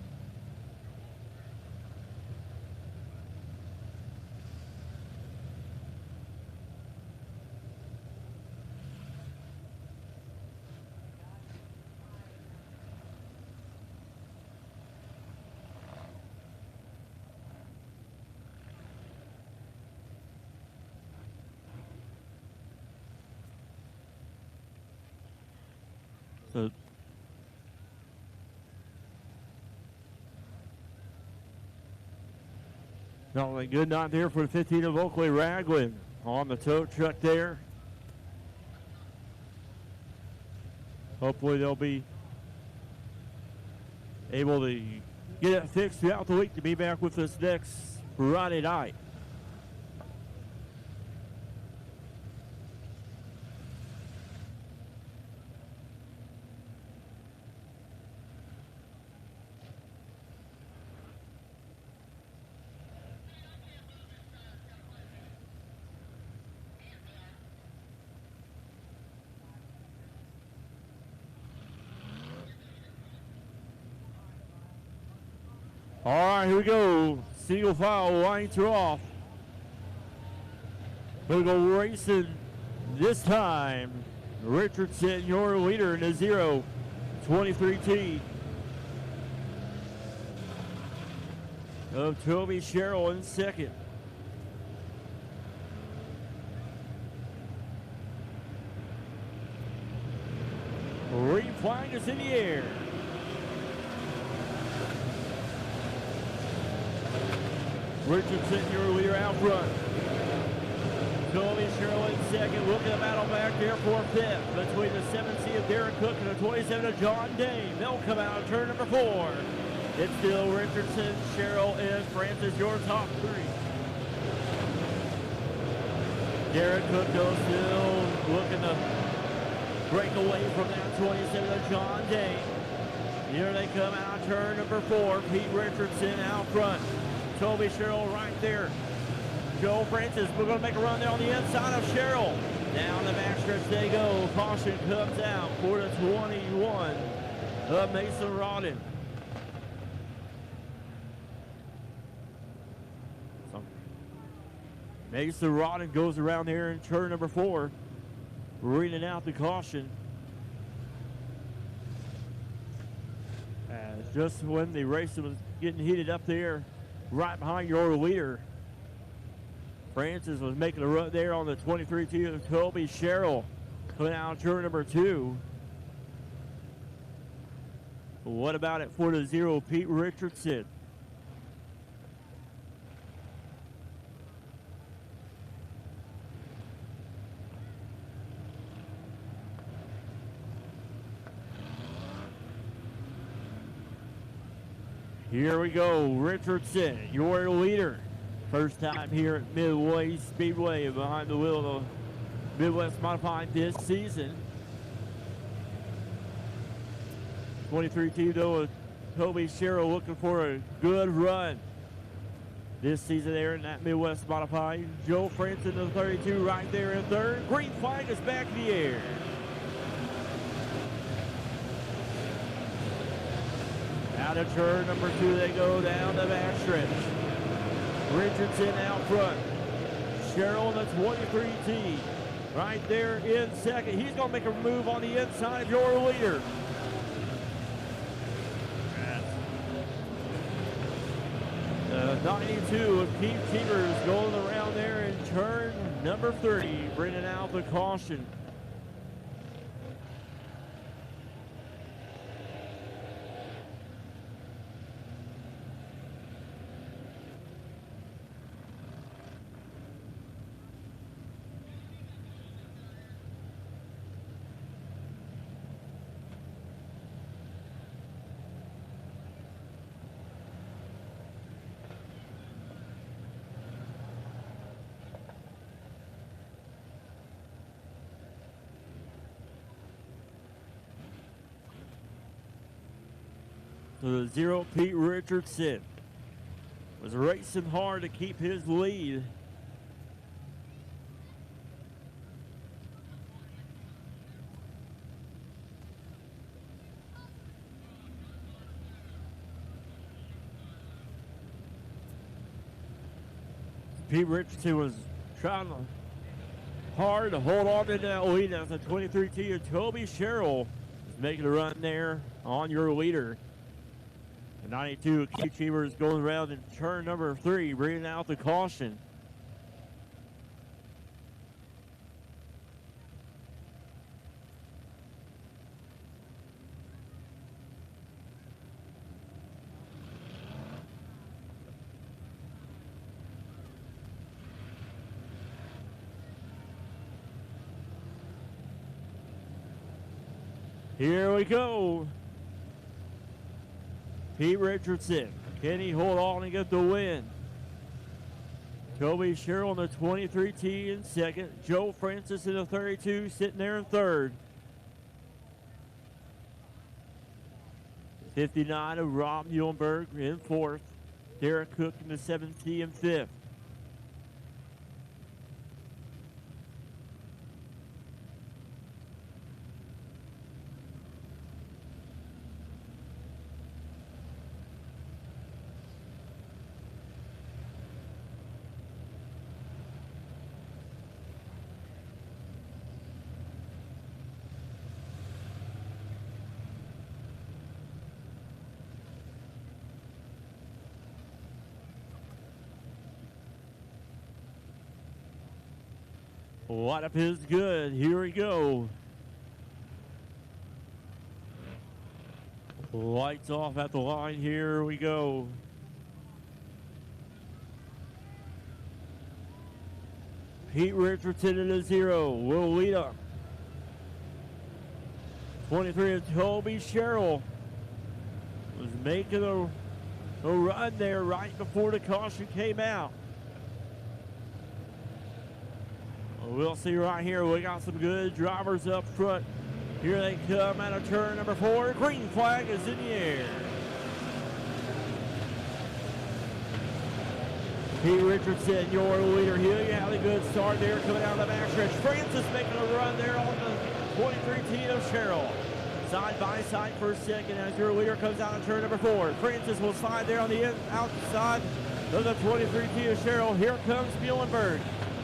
So not only good night there for the 15 of Oakley Raglan on the tow truck there. Hopefully they'll be able to get it fixed throughout the week to be back with us next Friday night. All right, here we go. Single file lights are off. We'll go racing this time. Richardson, your leader in the 0-23T. Of Toby Sherrill in second. Green flag is in the air. Richardson, your leader out front. Toby Sherrill in second. Looking to battle back there for fifth between the 7C of Derek Cook and the 27 of John Dame. They'll come out of turn number 4. It's still Richardson, Sherrill, and Francis, your top three. Derek Cook, though, still looking to break away from that 27 of John Dame. Here they come out of turn number 4. Pete Richardson out front. Toby Sherrill right there. Joe Francis, we're going to make a run there on the inside of Sherrill. Down the backstretch they go. Caution comes out for the 21 of Mason Rodden. So Mason Rodden goes around here in turn number 4, reading out the caution. Just when the race was getting heated up there, right behind your leader, Francis was making a run there on the 23T of Toby Sherrill, coming out turn number 2. What about it for the 0, Pete Richardson? Here we go, Richardson, your leader. First time here at Midway Speedway behind the wheel of the Midwest Modified this season. 23T though, Toby Sherrill looking for a good run this season there in that Midwest Modified. Joe Francis in the 32 right there in third. Green flag is back in the air. Out of turn number 2 they go down the backstretch. Richardson out front. Sherrill in the 23T right there in second. He's going to make a move on the inside of your leader. 92 of Keith Chevers going around there in turn number 30, bringing out the caution. So the 0, Pete Richardson, was racing hard to keep his lead. Pete Richardson was trying hard to hold on to that lead as the 23T of Toby Sherrill is making a run there on your leader. The 92 Keith Chevers goes around in turn number 3, bringing out the caution. Here we go. Pete Richardson. Can he hold on and get the win? Toby Sherrill in the 23T in second. Joe Francis in the 32 sitting there in third. 59 of Rob Muhlenberg in fourth. Derek Cook in the 7T in fifth. Lineup is good. Here we go. Lights off at the line. Here we go. Pete Richardson in the 0 will lead up. 23 of Toby Sherrill was making a run there right before the caution came out. We'll see right here. We got some good drivers up front. Here they come out of turn number 4. Green flag is in the air. Pete Richardson, your leader here. You have a good start there coming out of the backstretch. Francis making a run there on the 23T of Sherrill. Side by side for a second as your leader comes out of turn number 4. Francis will slide there on the outside of the 23T of Sherrill. Here comes Muhlenberg.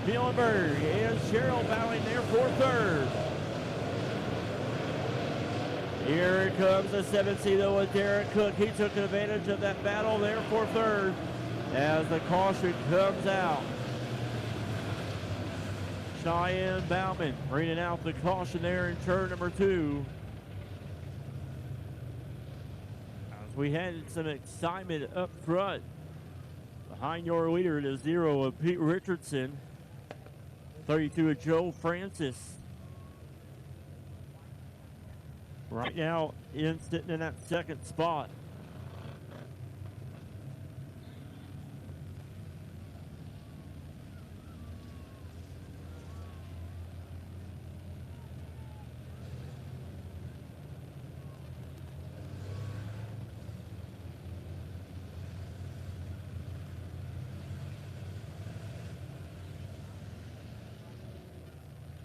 Muhlenberg and Sherrill battling there for third. Here comes the 7C though with Derek Cook. He took advantage of that battle there for third as the caution comes out. Cheyenne Bauman reading out the caution there in turn number 2. As we had some excitement up front. Behind your leader, the 0 of Pete Richardson. 32 of Joe Francis. Right now, sitting in that second spot.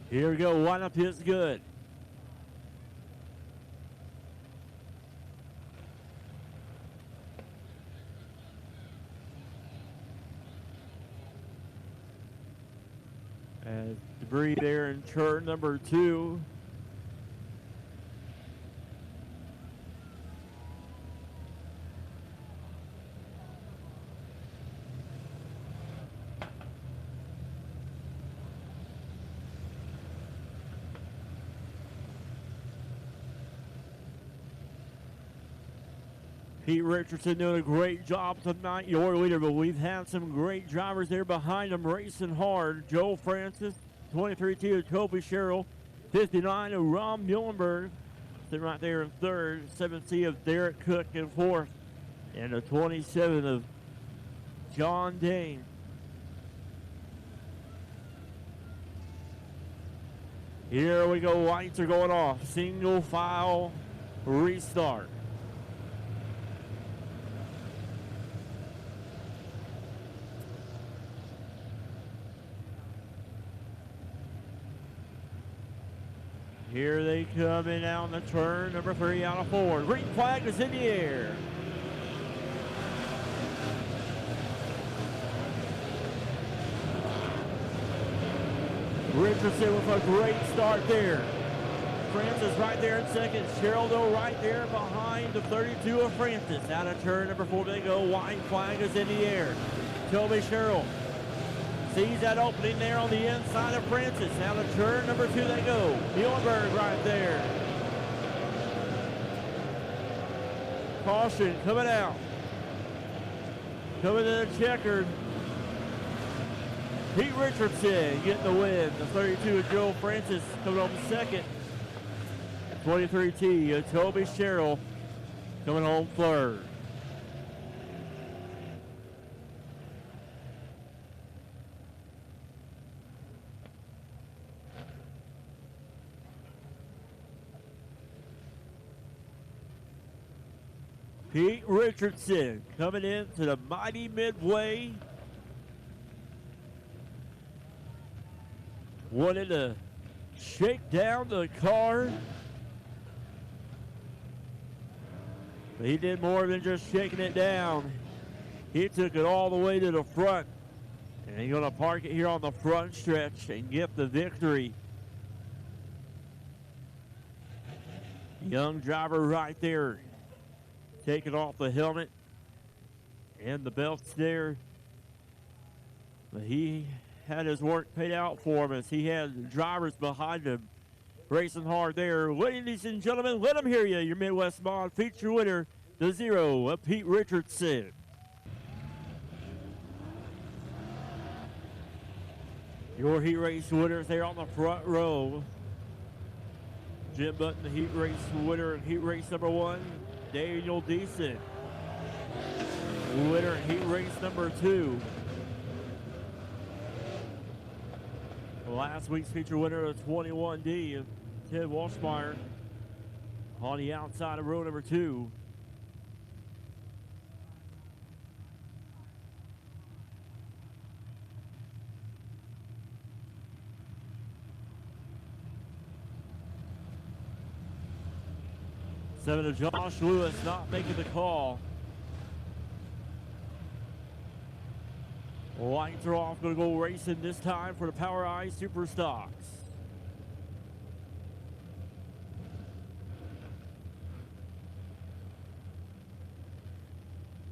Here we go, lineup is good. As debris there in turn number 2. Pete Richardson doing a great job tonight, your leader, but we've had some great drivers there behind him racing hard. Joe Francis, 23T of Toby Sherrill, 59 of Ron Muhlenberg, sitting right there in third, 7C of Derek Cook in fourth, and a 27 of John Dane. Here we go, lights are going off, single file restart. Here they come in out on the turn, number 3 out of 4. Green flag is in the air. Richardson with a great start there. Francis right there in second. Sherrill though right there behind the 32 of Francis. Out of turn number 4 they go. White flag is in the air. Toby Sherrill sees that opening there on the inside of Francis. Now to turn number 2 they go. Muhlenberg right there. Caution coming out. Coming to the checkered. Pete Richardson getting the win. The 32 of Joe Francis coming on second. 23T, Toby Sherrill coming home third. Pete Richardson coming into the mighty Midway. Wanted to shake down the car. But he did more than just shaking it down. He took it all the way to the front. And he's going to park it here on the front stretch and get the victory. Young driver right there. Taking off the helmet and the belts there. But he had his work paid out for him as he had drivers behind him racing hard there. Ladies and gentlemen, let them hear you. Your Midwest Mod feature winner, the 0 of Pete Richardson. Your heat race winners there on the front row. Jim Button, the heat race winner in heat race number 1. Daniel Deason, winner in heat race number 2. Last week's feature winner of 21D, Ted Walshmeyer, on the outside of row number 2. Seven of Josh Lewis not making the call. Lights are off, going to go racing this time for the Power Eye Super Stocks.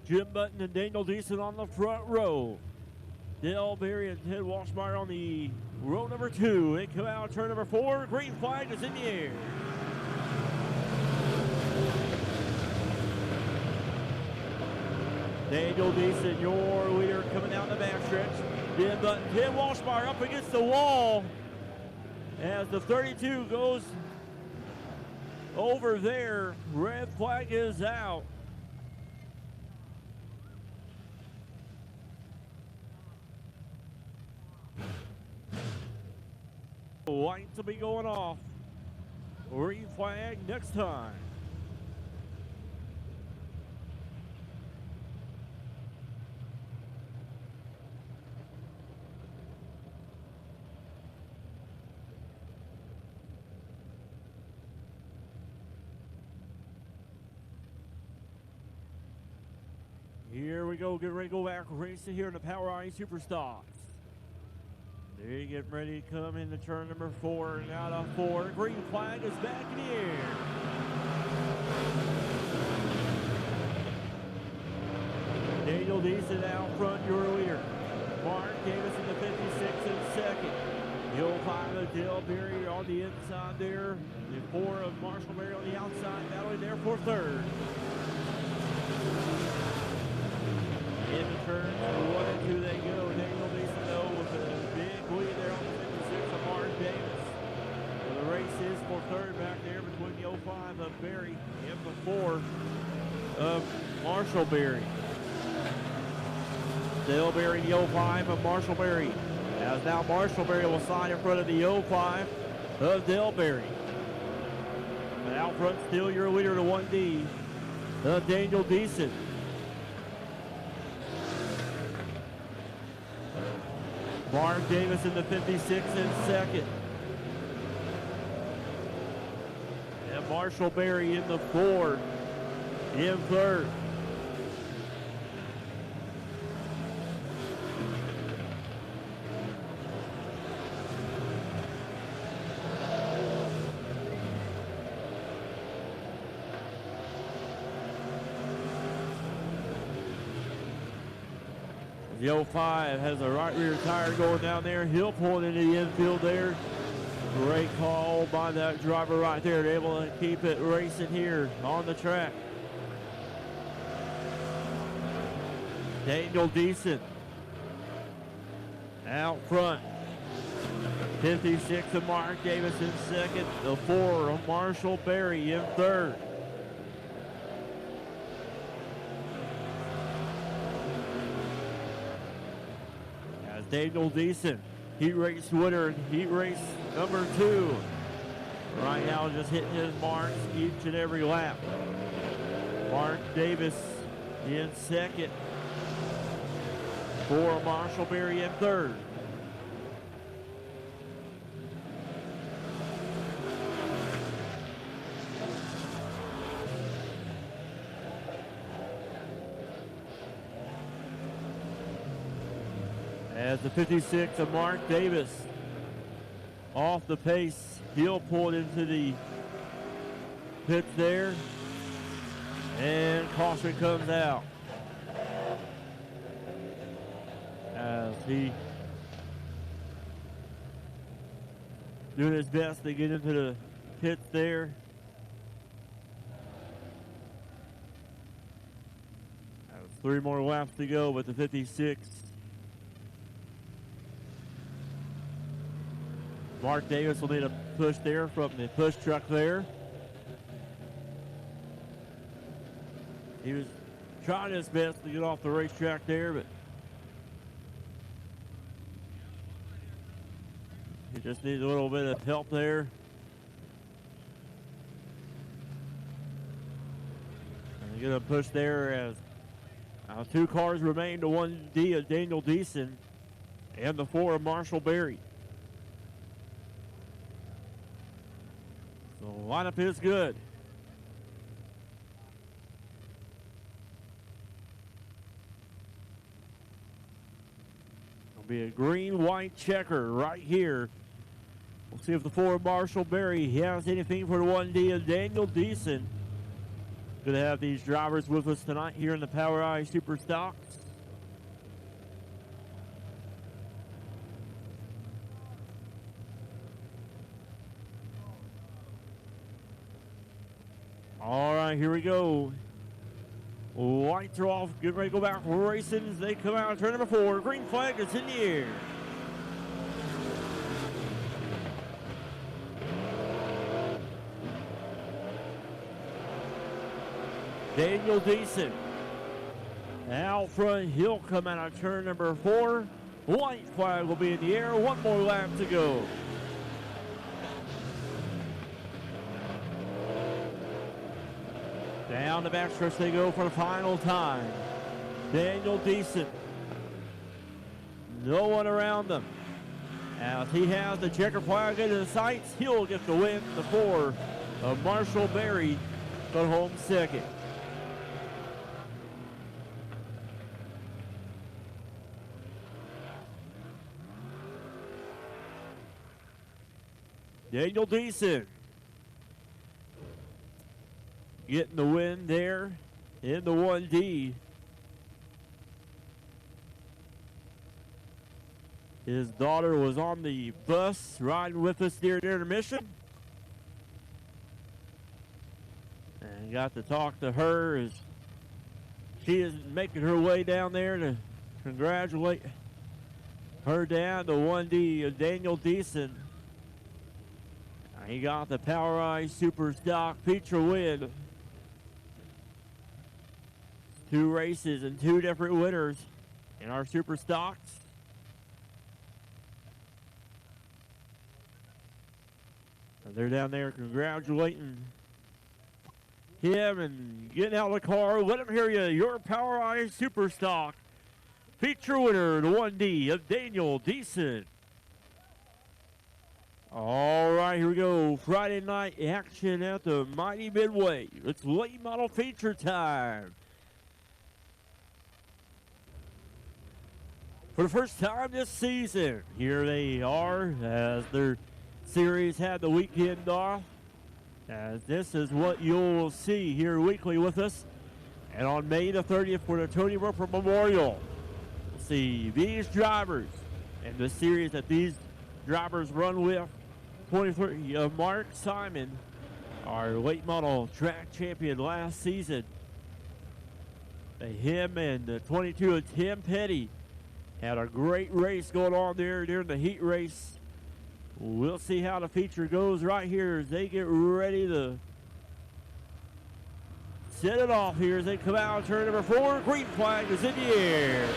Jim Button and Daniel Deason on the front row. Dale Berry and Ted Walshmeyer on the row number 2. They come out turn number 4. Green flag is in the air. Daniel Deason, your leader, coming down the backstretch. Jim Button, Ted Walshmeyer up against the wall as the 32 goes over there. Red flag is out. Lights will be going off. Green flag next time. Here we go, getting ready to go back racing here in the Power Eye Super Stocks. They're getting ready to come into turn number 4 and out of 4. Green flag is back in the air. Daniel Deason out front, your leader. Mark Davis in the 56 and second. The 05 of Dale Berry on the inside there. The 4 of Marshall Berry on the outside, battling there for third. Into turns 1 and 2 they go. Daniel Deason though with a big lead there on the 56 of Mark Davis. So the race is for third back there between the 05 of Berry and the 4 of Marshall Berry. Dale Berry, the 05 of Marshall Berry. As now Marshall Berry will sign in front of the 05 of Dale Berry. But out front still your leader to 1D, Daniel Deason. Mark Davis in the 56 and second. And Marshall Berry in the 4 in third. The 05 has a right rear tire going down there. He'll pull it into the infield there. Great call by that driver right there. They're able to keep it racing here on the track. Daniel Deason out front. 56 of Mark Davis in second. The 4 of Marshall Berry in third. As Daniel Deason, heat race winner in heat race number 2. Right now just hitting his marks each and every lap. Mark Davis in second. 4 of Marshall Berry in third. As the 56 of Mark Davis off the pace, he'll pull it into the pits there, and caution comes out as he doing his best to get into the pits there. There's 3 more laps to go with the 56. Mark Davis will need a push there from the push truck there. He was trying his best to get off the racetrack there, but he just needs a little bit of help there. And get a push there as 2 cars remain. The 1D of Daniel Deason and the 4 of Marshall Berry. The lineup is good. It'll be a green-white checker right here. We'll see if the 4 Marshall Berry has anything for the 1D of Daniel Deason. Good to have these drivers with us tonight here in the Power Eye Super Stocks. All right, here we go. Lights are off. Get ready to go back for racing as they come out of turn number 4. Green flag is in the air. Daniel Deason out front. He'll come out of turn number 4. White flag will be in the air. 1 more lap to go. Down the backstretch they go for the final time. Daniel Deason. No one around them. As he has the checker flag into the sights, he'll get the win. The 4 of Marshall Berry go home second. Daniel Deason getting the win there in the 1D. His daughter was on the bus riding with us during intermission. And got to talk to her as she is making her way down there to congratulate her dad, the 1D of Daniel Deason. He got the Power Eye Super Stock feature win. 2 races and 2 different winners in our Super Stocks. And they're down there congratulating him and getting out of the car. Let him hear you. Your Power Eye Super Stock feature winner, the 1D of Daniel Deason. All right, here we go. Friday night action at the Mighty Midway. It's late model feature time. For the first time this season, here they are as their series had the weekend off. As this is what you'll see here weekly with us. And on May the 30th for the Tony Roper Memorial, we'll see these drivers and the series that these drivers run with. 23 of Mark Simon, our late model track champion last season. Him and the 22 of Tim Petty had a great race going on there during the heat race We'll see how the feature goes right here as they get ready to set it off here as they come out of turn number 4. Green flag is in the air.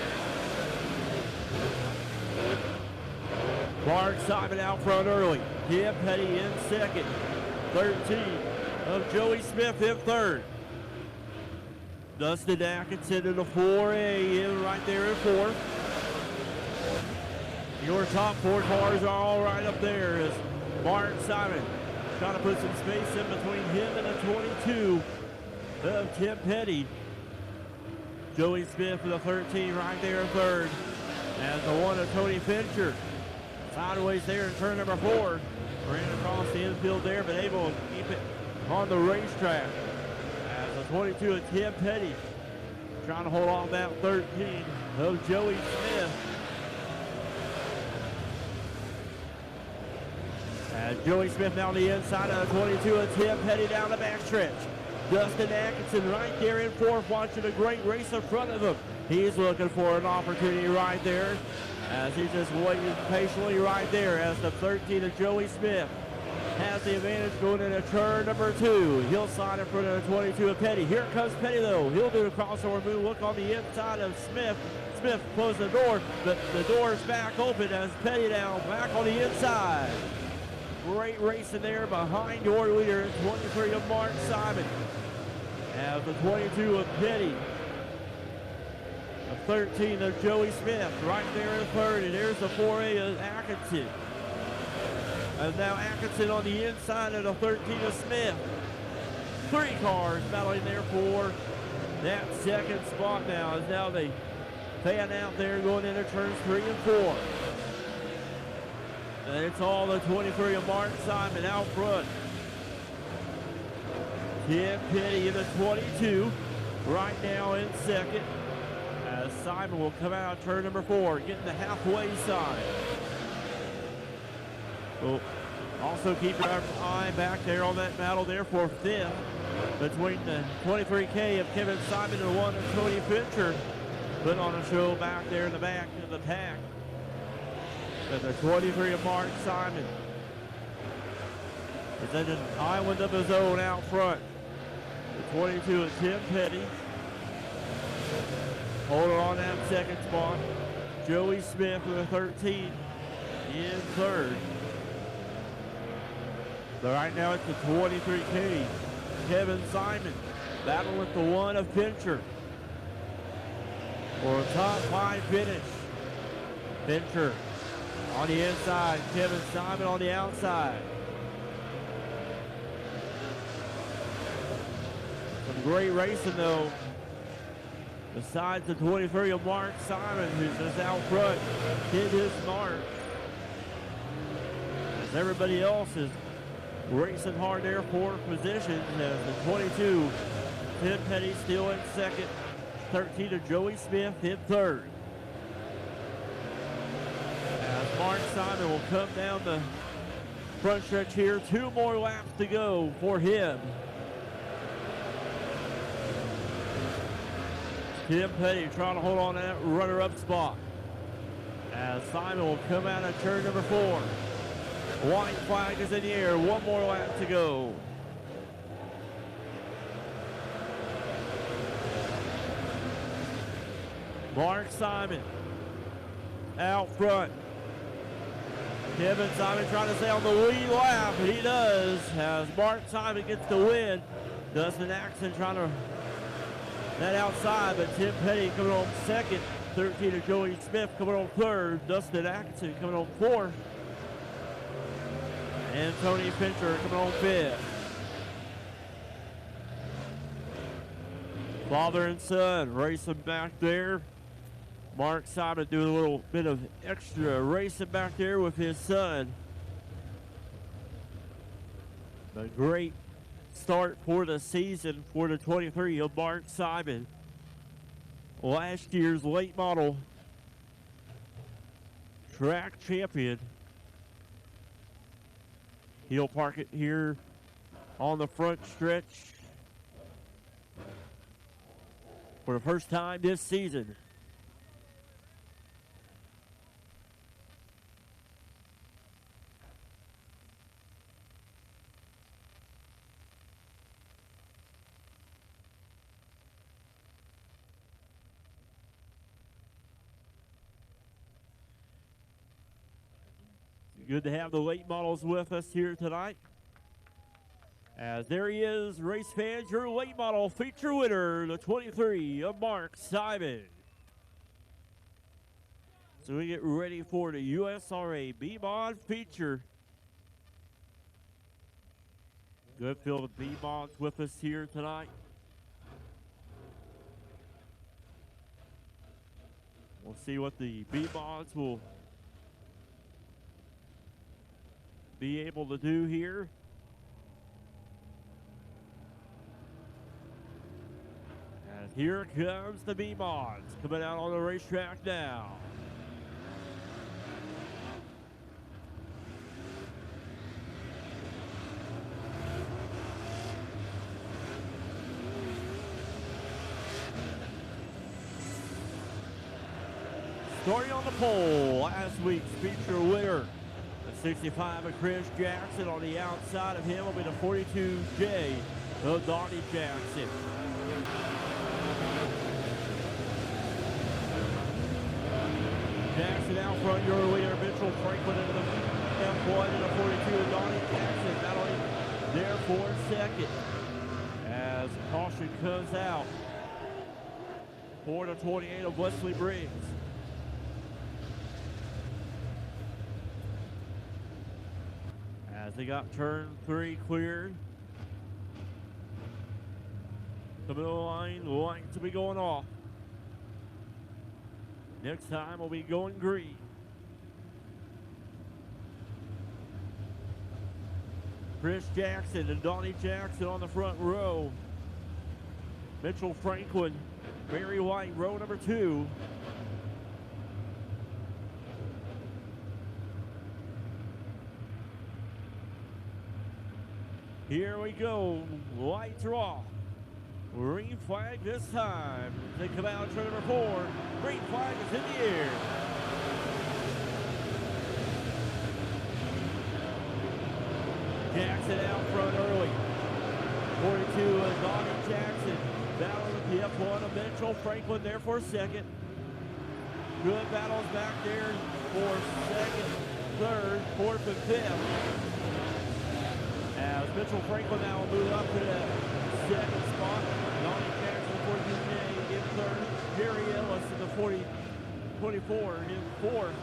Mark Simon out front early. Tim Petty in second. 13 of Joey Smith in third. Dustin Atkinson in the 4A in right there in fourth. Your top 4 cars are all right up there as Mark Simon trying to put some space in between him and the 22 of Tim Petty. Joey Smith for the 13 right there in third. As the 1 of Tony Fincher. Sideways there in turn number 4. Ran across the infield there, but able to keep it on the racetrack. As the 22 of Tim Petty trying to hold off that 13 of Joey Smith. As Joey Smith now on the inside of the 22 of Tim Petty down the backstretch. Dustin Atkinson right there in fourth, watching a great race in front of him. He's looking for an opportunity right there as he's just waiting patiently right there as the 13 of Joey Smith has the advantage going into turn number 2. He'll slide in front of the 22 of Petty. Here comes Petty though. He'll do the crossover move. Look on the inside of Smith. Smith closed the door, but the door's back open as Petty now back on the inside. Great racing there behind your leader, 23 of Mark Simon. As the 22 of Petty. The 13 of Joey Smith right there in third, and there's the 4A of Atkinson. And now Atkinson on the inside of the 13 of Smith. 3 cars battling there for that second spot now as now they fan out there going into turns 3 and 4. And it's all the 23 of Mark Simon out front. Tim Petty in the 22 right now in second. As Simon will come out of turn number 4, getting the halfway side. We'll also keep our eye back there on that battle there for fifth between the 23K of Kevin Simon and 1 of Tony Fincher. Put on a show back there in the back of the pack. And the 23 of Mark Simon is in an island of his own out front. The 22 of Tim Petty holding on that second spot. Joey Smith with a 13 in third. But right now it's the 23K. Kevin Simon battling with the 1 of Fincher for a top 5 finish. Fincher on the inside, Kevin Simon on the outside. Some great racing though. Besides the 23 of Mark Simon, who's just out front, hit his mark. As everybody else is racing hard there for positions. As the 22, Tim Petty still in second. 13 of Joey Smith in third. As Mark Simon will come down the front stretch here. 2 more laps to go for him. Tim Petty trying to hold on to that runner-up spot. As Simon will come out of turn number 4. White flag is in the air. 1 more lap to go. Mark Simon out front. Kevin Simon trying to stay on the lead lap. He does as Mark Simon gets the win. Dustin Atkinson trying to that outside, but Tim Petty coming on second. 13 of Joey Smith coming on third. Dustin Atkinson coming on fourth. And Tony Fincher coming on fifth. Father and son racing back there. Mark Simon doing a little bit of extra racing back there with his son. A great start for the season for the 23 of Mark Simon. Last year's late model track champion. He'll park it here on the front stretch for the first time this season. Good to have the late models with us here tonight. As there he is, race fans, your late model feature winner, the 23 of Mark Simon. So we get ready for the USRA B-Mod feature. Good field of B-Mods with us here tonight. We'll see what the B-Mods will be able to do here. And here comes the B-Mods coming out on the racetrack now. Starting on the pole, last week's feature winner, the 65 of Chris Jackson. On the outside of him will be the 42J of Donnie Jackson. Jackson out front, your leader, Mitchell Franklin into the F1 and the 42 of Donnie Jackson battling there for second. As caution comes out for the 28 of Wesley Briggs. As they got turn 3 cleared. The middle line lights will be going off. Next time we'll be going green. Chris Jackson and Donnie Jackson on the front row. Mitchell Franklin, Barry White, row number 2. Here we go, lights are off. Green flag this time. They come out turn number 4. Green flag is in the air. Jackson out front early. 42 of Donnie Jackson. Battle with the F1 of Mitchell Franklin there for second. Good battles back there for second, third, fourth, and fifth. As Mitchell Franklin now will move up to the second spot. Donnie Jackson, 42J, in third. Jerry Ellis in the 24 in fourth.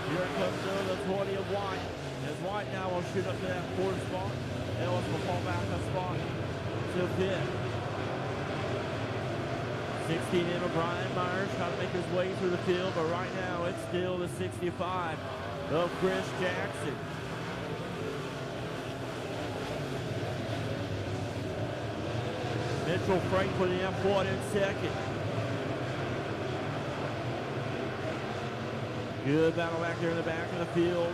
Here comes the 20 of White. As White now will shoot up to that fourth spot. Ellis will fall back a spot to fifth. 16 in of Brian Myers trying to make his way through the field, but right now it's still the 65 of Chris Jackson. Mitchell Franklin in F1 in second. Good battle back there in the back of the field.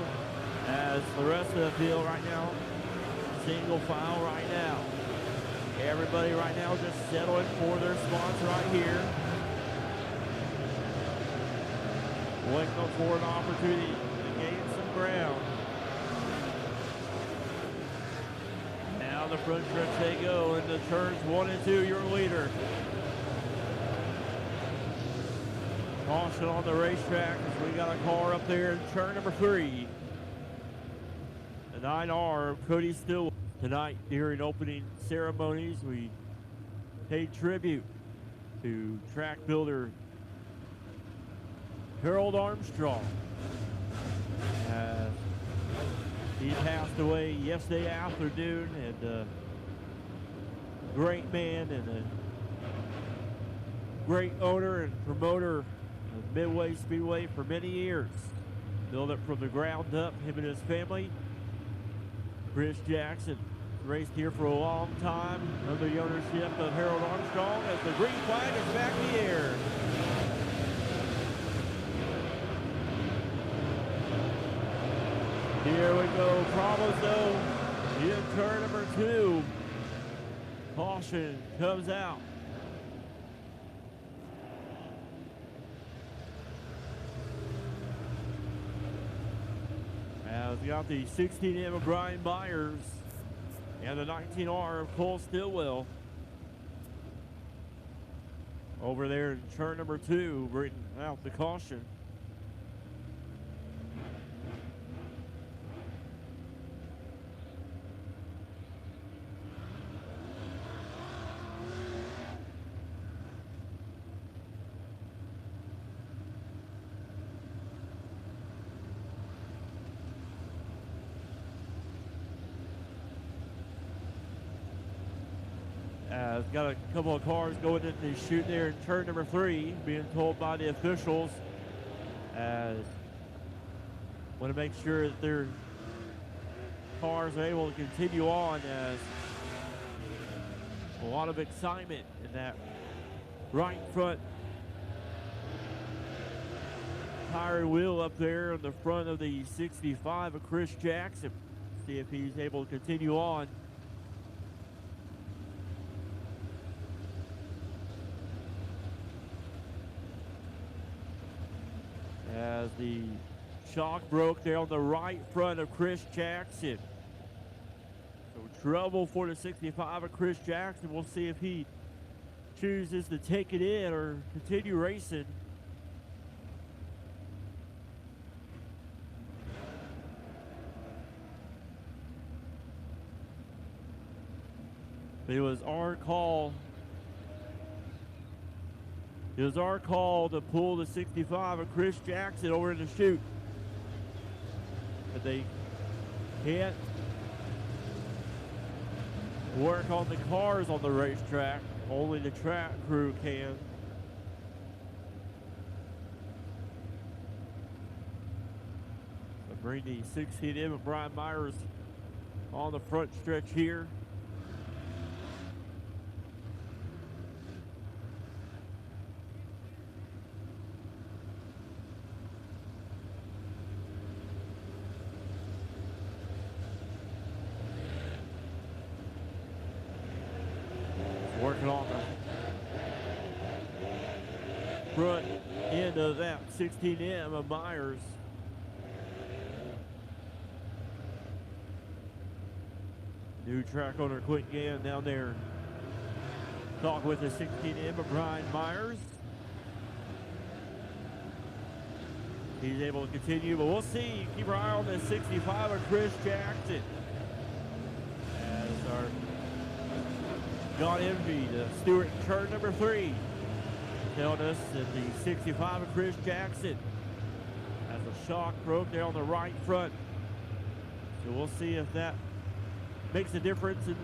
As the rest of the field right now, single file right now. Everybody right now just settling for their spots right here. Waiting for an opportunity to gain some ground. Now the front stretch they go into turns 1 and 2, your leader. Caution on the racetrack as we got a car up there in turn number 3. The 9R of Cody Stillwell. Tonight during opening ceremonies, we paid tribute to track builder Harold Armstrong. He passed away yesterday afternoon, and a great man and a great owner and promoter of Midway Speedway for many years. Built it from the ground up, him and his family. Chris Jackson raced here for a long time under the ownership of Harold Armstrong as the green flag is back in the air. Here we go, Promozo in turn number 2. Caution comes out. Now we got the 16M of Brian Myers and the 19R of Cole Stillwell. Over there in turn number 2, bringing out the caution. Got a couple of cars going in the chute there in turn number 3, being told by the officials. Want to make sure that their cars are able to continue on, as a lot of excitement in that right front tire wheel up there in the front of the 65 of Chris Jackson. See if he's able to continue on. As the shock broke there on the right front of Chris Jackson. So trouble for the 65 of Chris Jackson. We'll see if he chooses to take it in or continue racing. It was our call. It was our call to pull the 65 of Chris Jackson over in the chute. But they can't work on the cars on the racetrack. Only the track crew can. So bring the 16M of Brian Myers on the front stretch here. Working on the front end of that 16M of Myers. New track owner Quentin Gann down there. Talk with the 16M of Brian Myers. He's able to continue, but we'll see. Keep our eye on the 65 of Chris Jackson. As our John Envy, the Stewart in turn number 3, telling us that the 65 of Chris Jackson has a shock broke there on the right front. So we'll see if that makes a difference in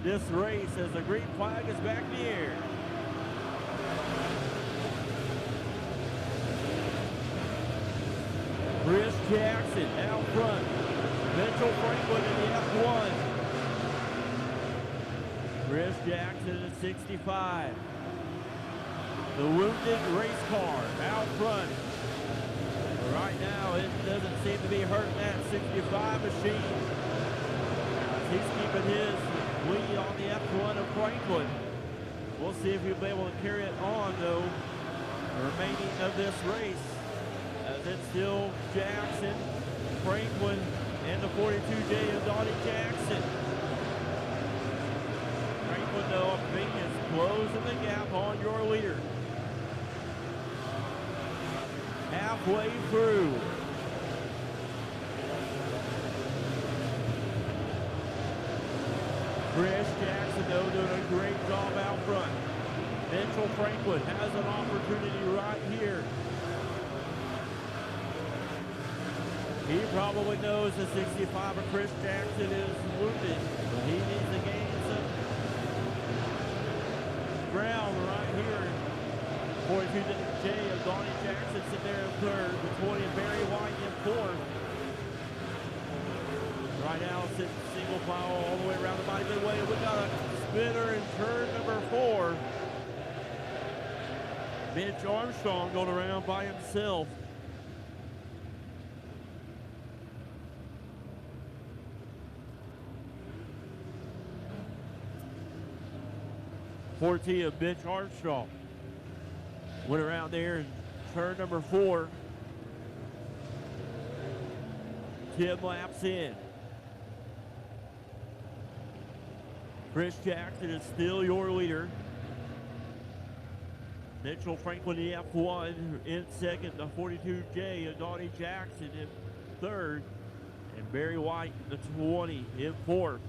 this race as the green flag is back in the air. Chris Jackson out front. Mitchell Franklin in the F1. Chris Jackson at 65. The wounded race car out front. But right now, it doesn't seem to be hurting that 65 machine. He's keeping his lead on the F1 of Franklin. We'll see if he'll be able to carry it on, though, the remaining of this race. As it's still Jackson, Franklin, and the 42J of Donnie Jackson. Franklin, though, I think is closing the gap on your leader. Halfway through. Chris Jackson, though, doing a great job out front. Mitchell Franklin has an opportunity right here. He probably knows the 65 of Chris Jackson is wounded, but he needs to gain some ground right here. 42J of Donnie Jackson sitting there in third, the 20 of Barry White in fourth. Right now, sitting single file all the way around the body midway. We got a spinner in turn number 4. Mitch Armstrong going around by himself. 14 of Mitch Armstrong went around there in turn number 4. 10 laps in. Chris Jackson is still your leader. Mitchell Franklin, the F1, in second. The 42J of Donnie Jackson in third. And Barry White, the 20, in fourth.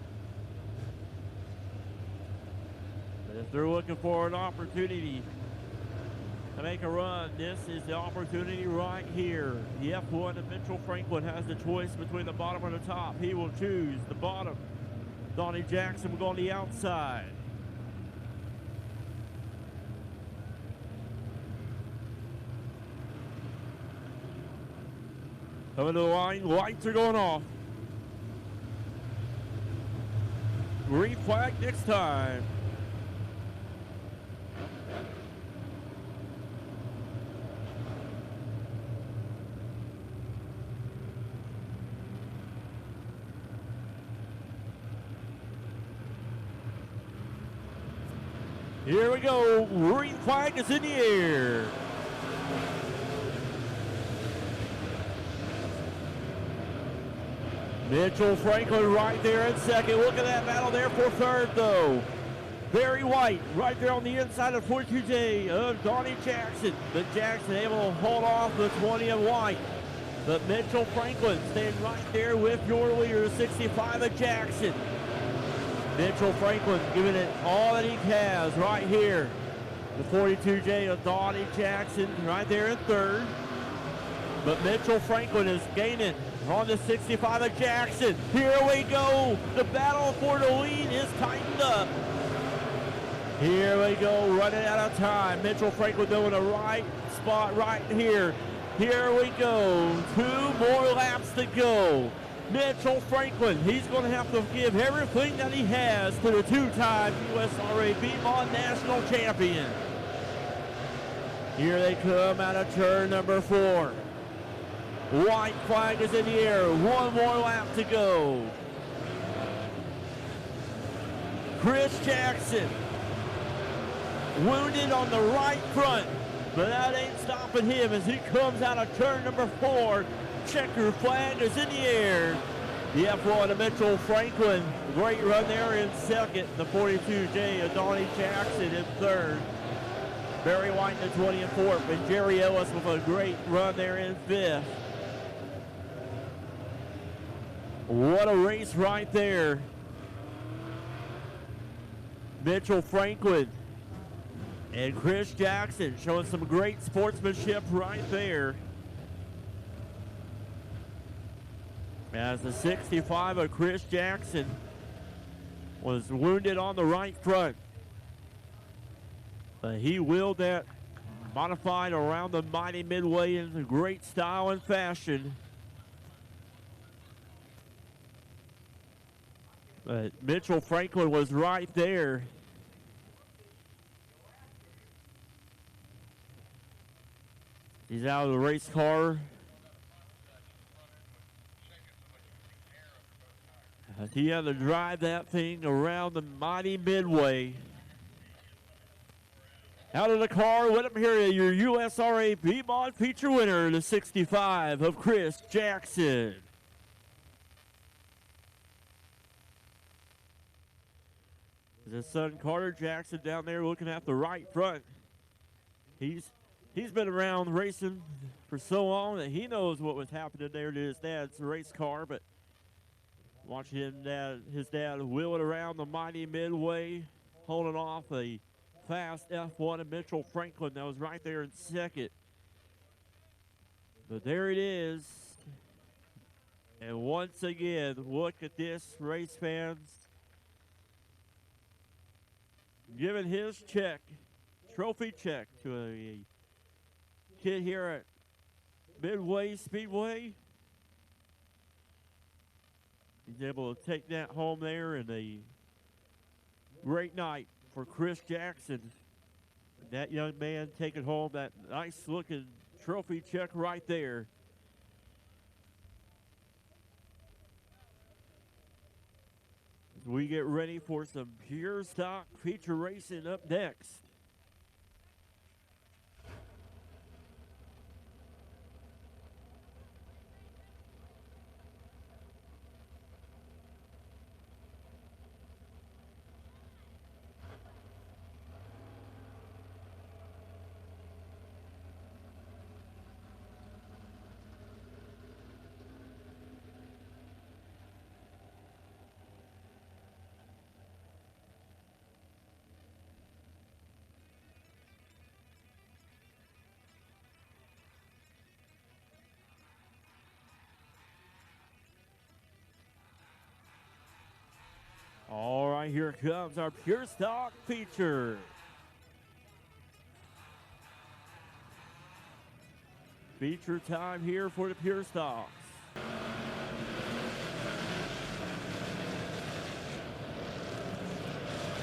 But if they're looking for an opportunity to make a run, this is the opportunity right here. The F1 of Mitchell Franklin has the choice between the bottom and the top. He will choose the bottom. Donnie Jackson will go on the outside. Coming to the line, lights are going off. Green flag next time. Here we go. Green flag is in the air. Mitchell Franklin right there in second. Look at that battle there for third, though. Barry White right there on the inside of 42J of Donnie Jackson. But Jackson able to hold off the 20 of White. But Mitchell Franklin staying right there with your leader, 65 of Jackson. Mitchell Franklin giving it all that he has right here. The 42J of Donnie Jackson right there in third. But Mitchell Franklin is gaining on the 65 of Jackson. Here we go. The battle for the lead is tightened up. Here we go, running out of time. Mitchell Franklin doing the right spot right here. Here we go. 2 more laps to go. Mitchell Franklin, he's going to have to give everything that he has to the 2-time USRA B-Mod National Champion. Here they come out of turn number 4. White flag is in the air. 1 more lap to go. Chris Jackson, wounded on the right front, but that ain't stopping him as he comes out of turn number 4. Checker flag is in the air. The F1 of Mitchell Franklin, great run there in second. The 42J of Donnie Jackson in third. Barry White in the 20 and fourth, and Jerry Ellis with a great run there in fifth. What a race right there. Mitchell Franklin and Chris Jackson showing some great sportsmanship right there. As the 65 of Chris Jackson was wounded on the right front. But he wheeled that modified around the mighty Midway in great style and fashion. But Mitchell Franklin was right there. He's out of the race car. He had to drive that thing around the mighty Midway. Out of the car, let him hear your USRA B-Mod feature winner, the 65 of Chris Jackson. His son Carter Jackson down there looking at the right front. He's been around racing for so long that he knows what was happening there to his dad's race car, but watching his dad wheel it around the mighty Midway, holding off a fast F1 of Mitchell Franklin that was right there in second. But there it is. And once again, look at this, race fans. Giving his check, trophy check to a kid here at Midway Speedway. He's able to take that home there in a great night for Chris Jackson. That young man taking home that nice looking trophy check right there. As we get ready for some pure stock feature racing up next. All right, here comes our pure stock feature. Feature time here for the pure stocks.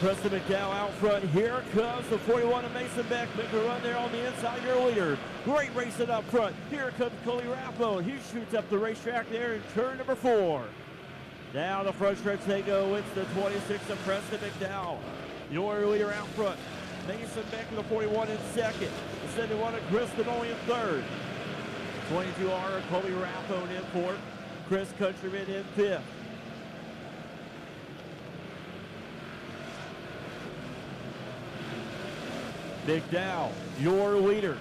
Preston McDowell out front. Here comes the 41 of Mason Beck. Making a run there on the inside. Your leader. Great racing up front. Here comes Coley Rathbone. He shoots up the racetrack there in turn number 4. Down the front stretch they go. It's the 26 of Preston McDowell. Your leader out front. Mason Beck in the 41 in second. The 71 of Chris Benoli in third. 22R of Coley Rathbone in fourth. Chris Countryman in fifth. McDowell, your leader.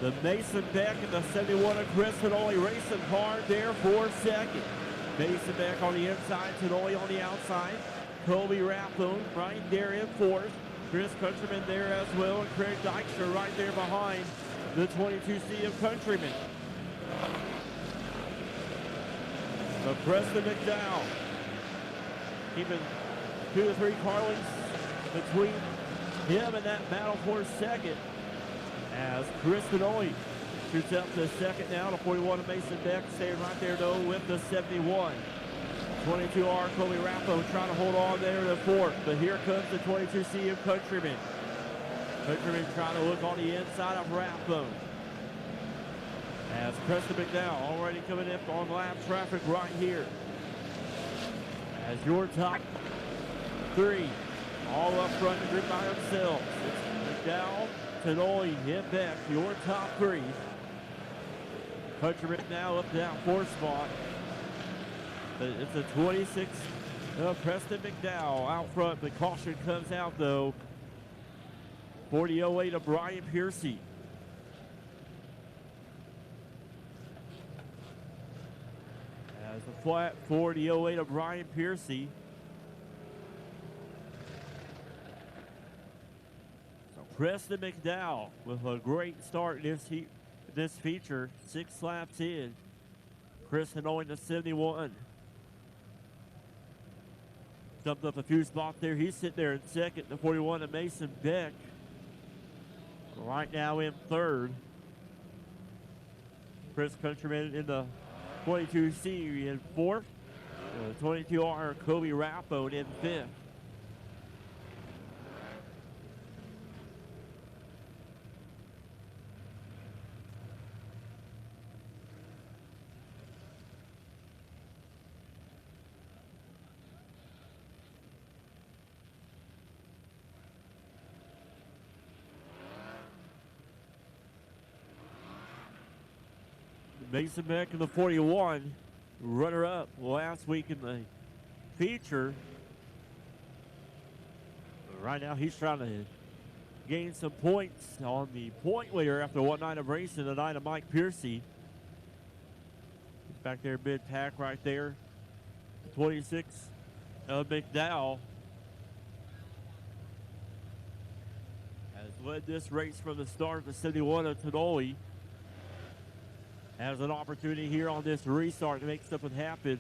The Mason Beck and the 71 of Chris Tenoli racing hard there for second. Mason Beck on the inside, Tenoli on the outside. Colby Rathbone right there in fourth. Chris Countryman there as well, and Craig Dykstra right there behind the 22C of Countryman. So Preston McDowell keeping 2 to 3 car lengths between him and that battle for second, as Chris Tenoli shoots up to second now. The 41 of Mason Beck staying right there though with the 71. 22R Colby Rathbone trying to hold on there to fourth, but here comes the 22C of Countryman. Countryman trying to look on the inside of Rathbone, as Preston McDowell already coming in on lap traffic right here. As your top 3 all up front in the group by themselves. It's McDowell, Tenoli, and Beck, your top 3. Countryman now up to that 4th spot. But it's a 26 of Preston McDowell out front. The caution comes out though. 40.08 of Brian Piercy. As the flat 40.08 of Brian Piercy. Preston McDowell with a great start in this feature. 6 laps in. Chris Tenoli to 71. Jumped up a few spots there. He's sitting there in second. The 41 of Mason Beck right now in third. Chris Countryman in the 22C in fourth. The 22R Colby Rathbone in fifth. Mason Beck in the 41, runner-up last week in the feature. Right now he's trying to gain some points on the point leader after one night of racing, the night of Mike Piercy. He's back there mid-pack right there. 26 of McDowell has led this race from the start. The 71 of Tenoli has an opportunity here on this restart to make something happen,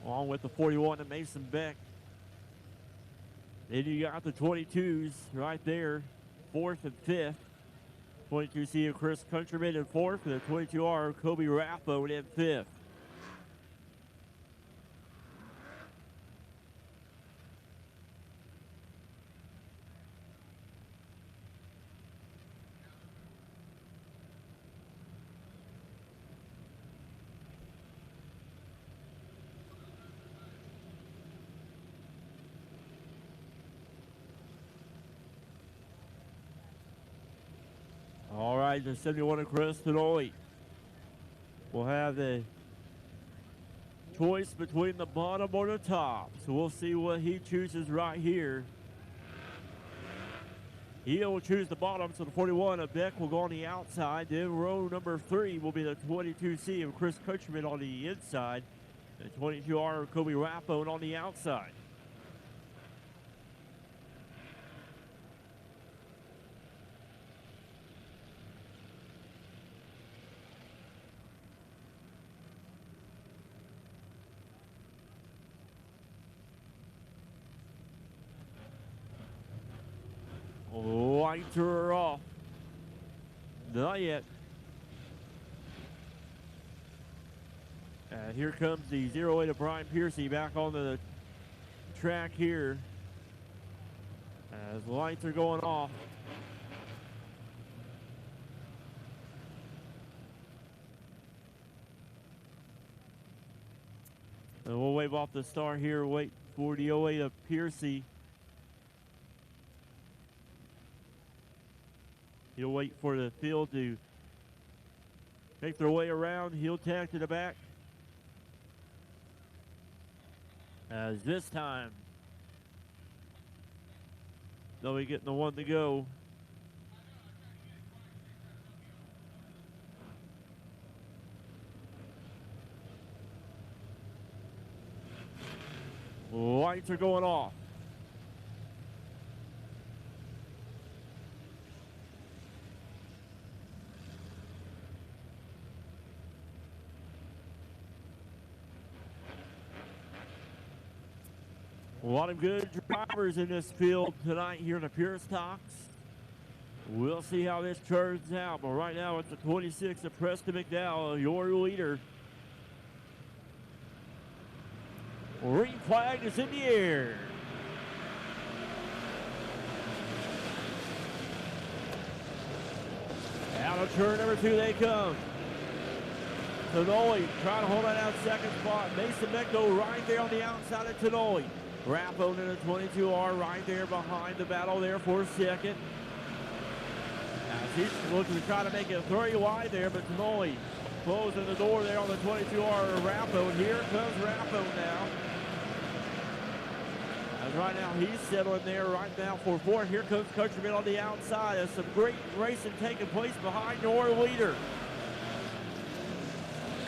along with the 41 of Mason Beck. Then you got the 22s right there, 4th and 5th. 22C of Chris Countryman in 4th, and the 22R Colby Rathbone in 5th. All right, the 71 of Chris Tenoli will have the choice between the bottom or the top. So we'll see what he chooses right here. He will choose the bottom, so the 41 of Beck will go on the outside. Then row number 3 will be the 22C of Chris Countryman on the inside. The 22R of Colby Rathbone on the outside. Lights are off. Not yet. Here comes the 08 of Brian Piercy back on the track here as the lights are going off. And we'll wave off the star here, wait for the 08 of Piercy. He'll wait for the field to make their way around. He'll tag to the back. As this time, they'll be getting the one to go. Lights are going off. A lot of good drivers in this field tonight here in the Pure Stocks. We'll see how this turns out, but right now it's the 26 of Preston McDowell, your leader. Green flag is in the air. Out of turn number 2 they come. Tenoli trying to hold that out second spot. Mason Mecco right there on the outside of Tenoli. Raffo in a 22R right there behind the battle there for second. As he's looking to try to make it 30 wide there, but Tenoli closing the door there on the 22R Raffo. And here comes Raffo now. As right now he's settling there right now for 4. Here comes Countryman on the outside. There's some great racing taking place behind your leader.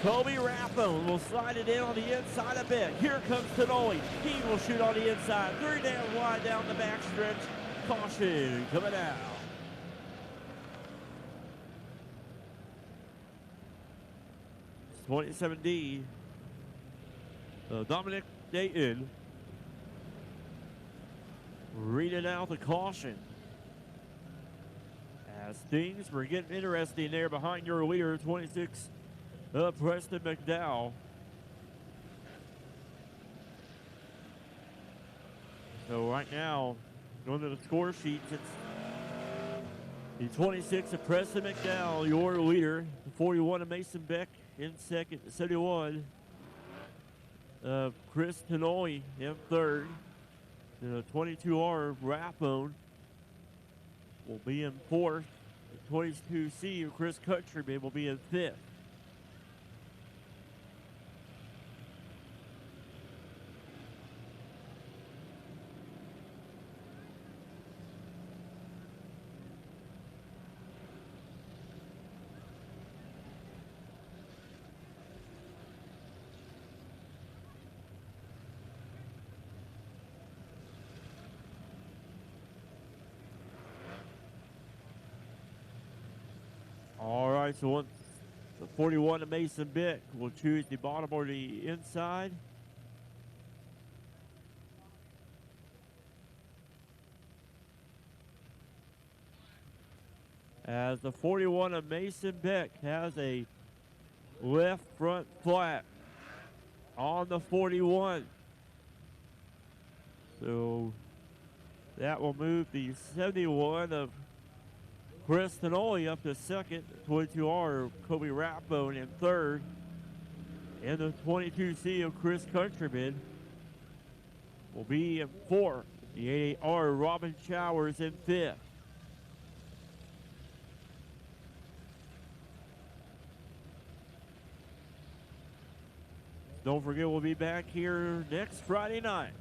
Kobe Raffo will slide it in on the inside a bit. Here comes Tenoli. He will shoot on the inside. 3 down wide down the backstretch. Caution coming out. It's 27D. Dominic Dayton reading out the caution. As things were getting interesting there behind your leader, 26. Preston McDowell. So right now, going to the score sheets, it's the 26 of Preston McDowell, your leader. The 41 of Mason Beck in second. The 71 of Chris Tenoli in third. The 22R Raffone will be in fourth. The 22C of Chris Countryman will be in fifth. All right, so once the 41 of Mason Beck will choose the bottom or the inside. As the 41 of Mason Beck has a left front flat on the 41. So that will move the 71 of Chris Tenoli up to second. 22R Kobe Rathbone in third. And the 22C of Chris Countryman will be in fourth. The 88R Robin Showers in fifth. Don't forget, we'll be back here next Friday night,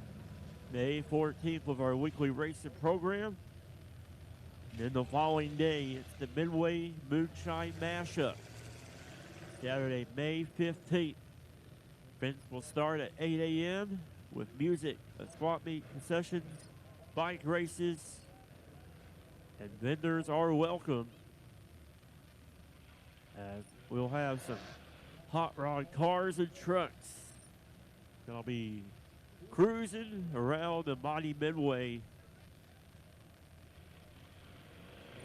May 14th, with our weekly racing program. And then the following day, it's the Midway Moonshine Mashup. Saturday, May 15th. Events will start at 8 a.m. with music, a swap meet, concessions, bike races, and vendors are welcome. As we'll have some hot rod cars and trucks. I'll be cruising around the Mighty Midway.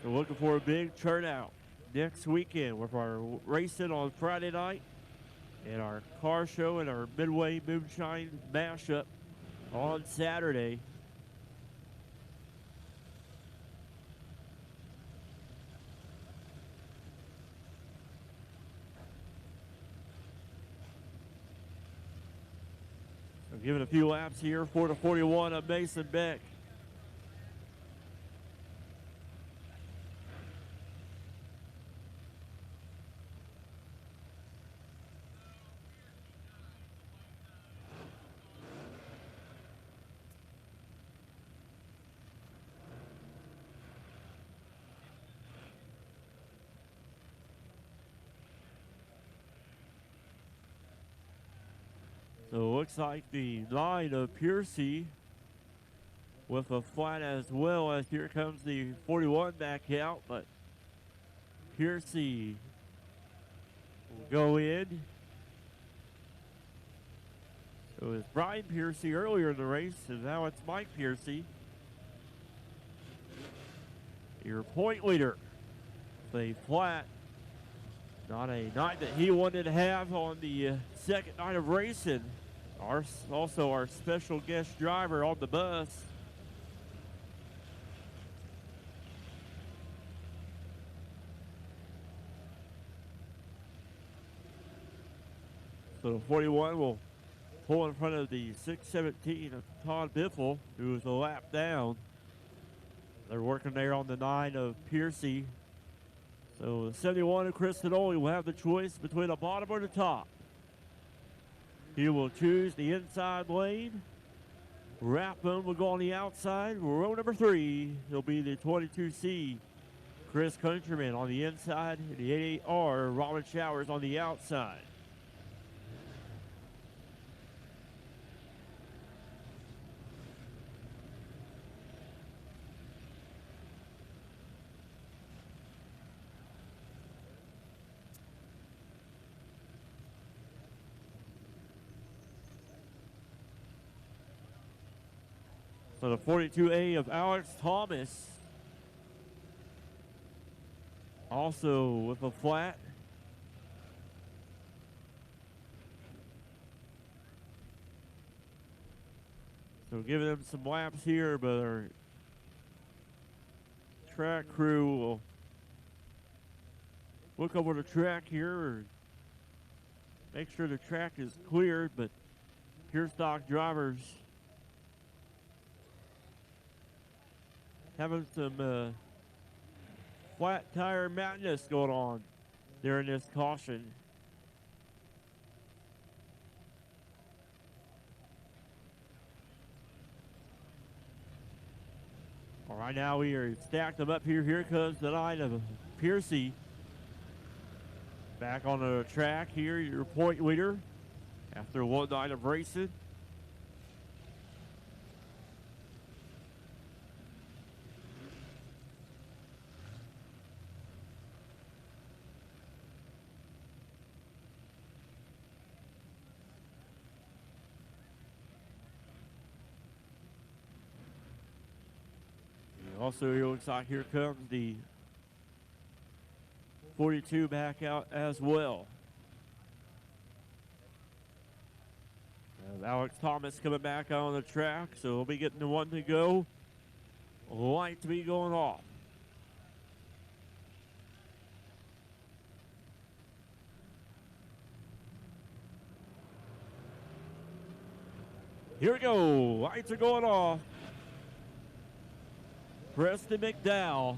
We're looking for a big turnout next weekend with our racing on Friday night in our car show and our Midway Moonshine mashup on Saturday. So giving a few laps here for the 41 of Mason Beck. So it looks like the line of Piercy with a flat as well, as here comes the 41 back out, but Piercy will go in. So it was Brian Piercy earlier in the race, and now it's Mike Piercy, your point leader. A flat, not a night that he wanted to have on the second night of racing. Also our special guest driver on the bus. So the 41 will pull in front of the 617 of Todd Biffle, who is a lap down. They're working there on the 9 of Piercy. So the 71 of Chris Tenoli will have the choice between the bottom or the top. He will choose the inside lane. Rathbone will go on the outside. Row number 3, he'll be the 22C, Chris Countryman on the inside, and the 88R, Robin Showers on the outside. So the 42A of Alex Thomas, also with a flat. So giving them some laps here, but our track crew will look over the track here or make sure the track is cleared, but pure stock drivers having some flat tire madness going on during this caution. All right, now we are stacked them up here. Here comes the line of Piercy. Back on the track here, your point leader after one night of racing. Also, it looks like here comes the 42 back out as well. Alex Thomas coming back on the track, so he'll be getting the one to go. Light to be going off. Here we go. Lights are going off. Preston McDowell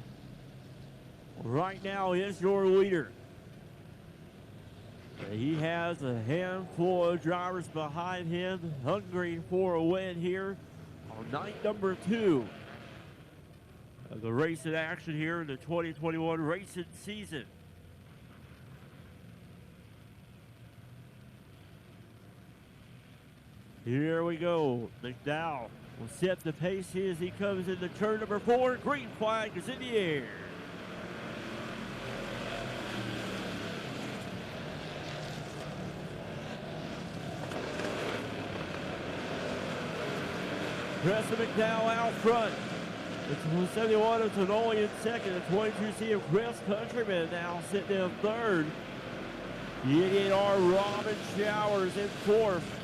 right now is your leader. He has a handful of drivers behind him, hungry for a win here on night number 2 of the racing action here in the 2021 racing season. Here we go. McDowell will set the pace as he comes into turn number 4. Green flag is in the air. Preston McDowell out front. It's 71 of Tenoli in second. The 22C of Chris Countryman now sitting in third. The 88R Robin Showers in fourth.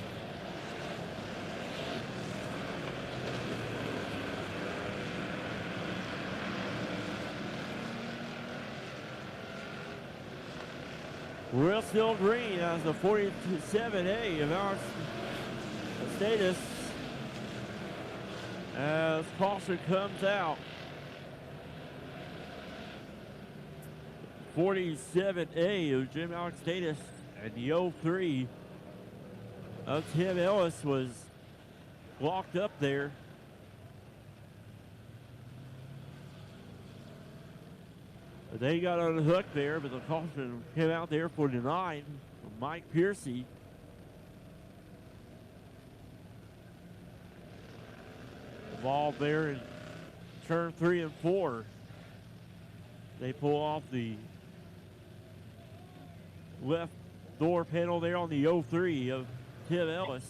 We're still green as the 47A of our status as caution comes out. 47A of Jim Alex Status and the 03 of Tim Ellis was blocked up there. They got unhooked there, but the caution came out there for the 9 from Mike Piercy. Involved there in turn 3 and 4. They pull off the left door panel there on the 03 of Tim Ellis.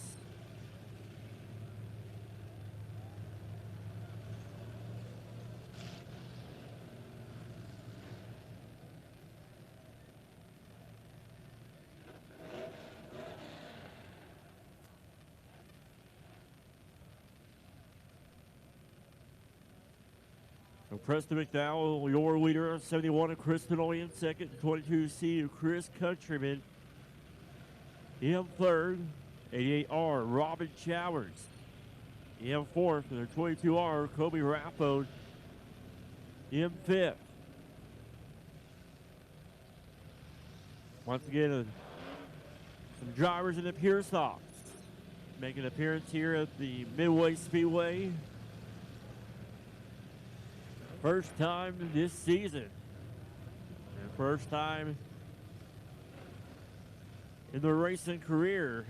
So Preston McDowell, your leader, 71 of Kristen Ollie in second, 22C of Chris Countryman in third, 88R Robin Showers in fourth, and their 22R Kobe Raffo in fifth. Once again, some drivers in the Pure Socks making an appearance here at the Midway Speedway. First time this season, and first time in their racing career.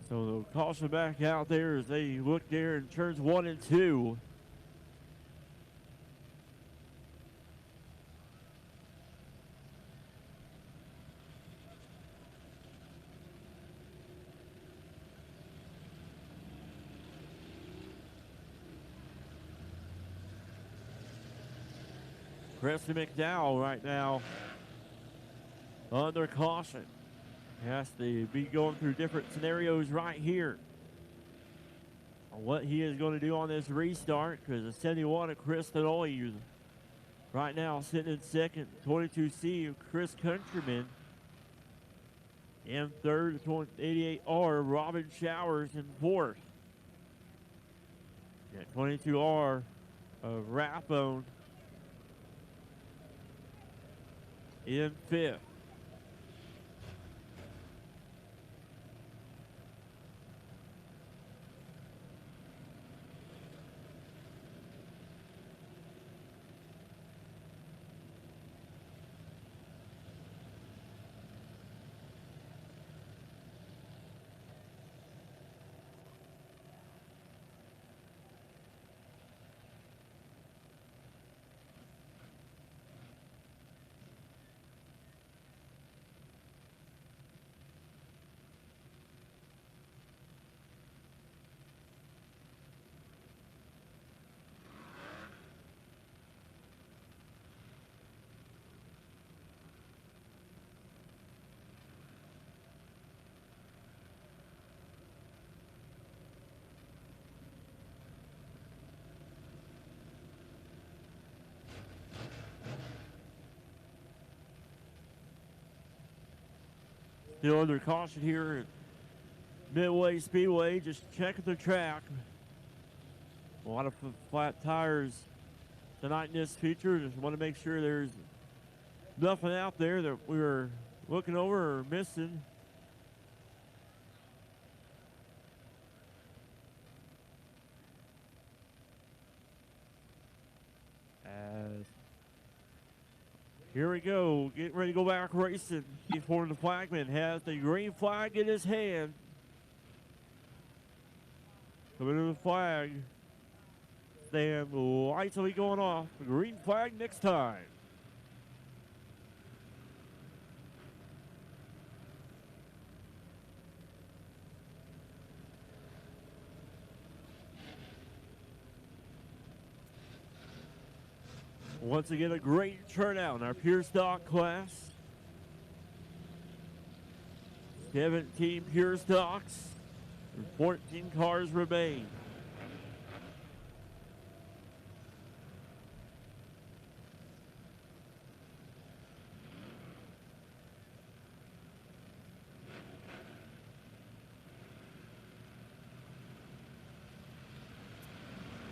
So they'll caution back out there as they look there in turns 1 and 2. Preston McDowell right now under caution. Has to be going through different scenarios right here on what he is going to do on this restart, because the 71 of Chris Tanoy right now sitting in second, 22C of Chris Countryman in third, 88R Robin Showers in fourth. 22R of Rathbone in fifth. Still under caution here at Midway Speedway, just checking the track. A lot of flat tires tonight in this feature. Just want to make sure there's nothing out there that we were looking over or missing. As Here we go. Getting ready to go back racing. Before the flagman has the green flag in his hand. Coming to the flag. Stand lights will be going off. The green flag next time. Once again, a great turnout in our pure stock class. 17 pure stocks and 14 cars remain.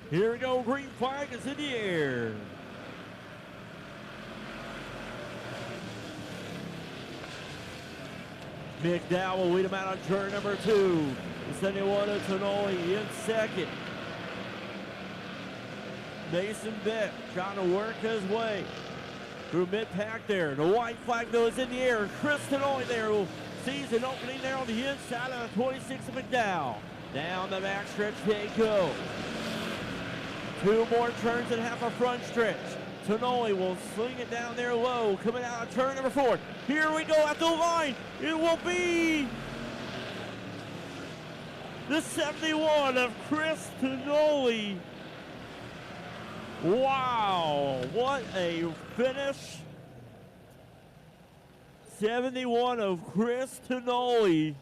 Here we go, green flag is in the air. McDowell will lead him out on turn number 2. The 71 of Tonoli in second. Mason Beck trying to work his way through mid-pack there. The white flag though is in the air. Chris Tonoli there who sees an opening there on the inside of the 26 of McDowell. Down the backstretch they go. 2 more turns and half a front stretch. Tonoli will sling it down there low, coming out of turn number 4. Here we go at the line. It will be the 71 of Chris Tonoli. Wow, what a finish. 71 of Chris Tonoli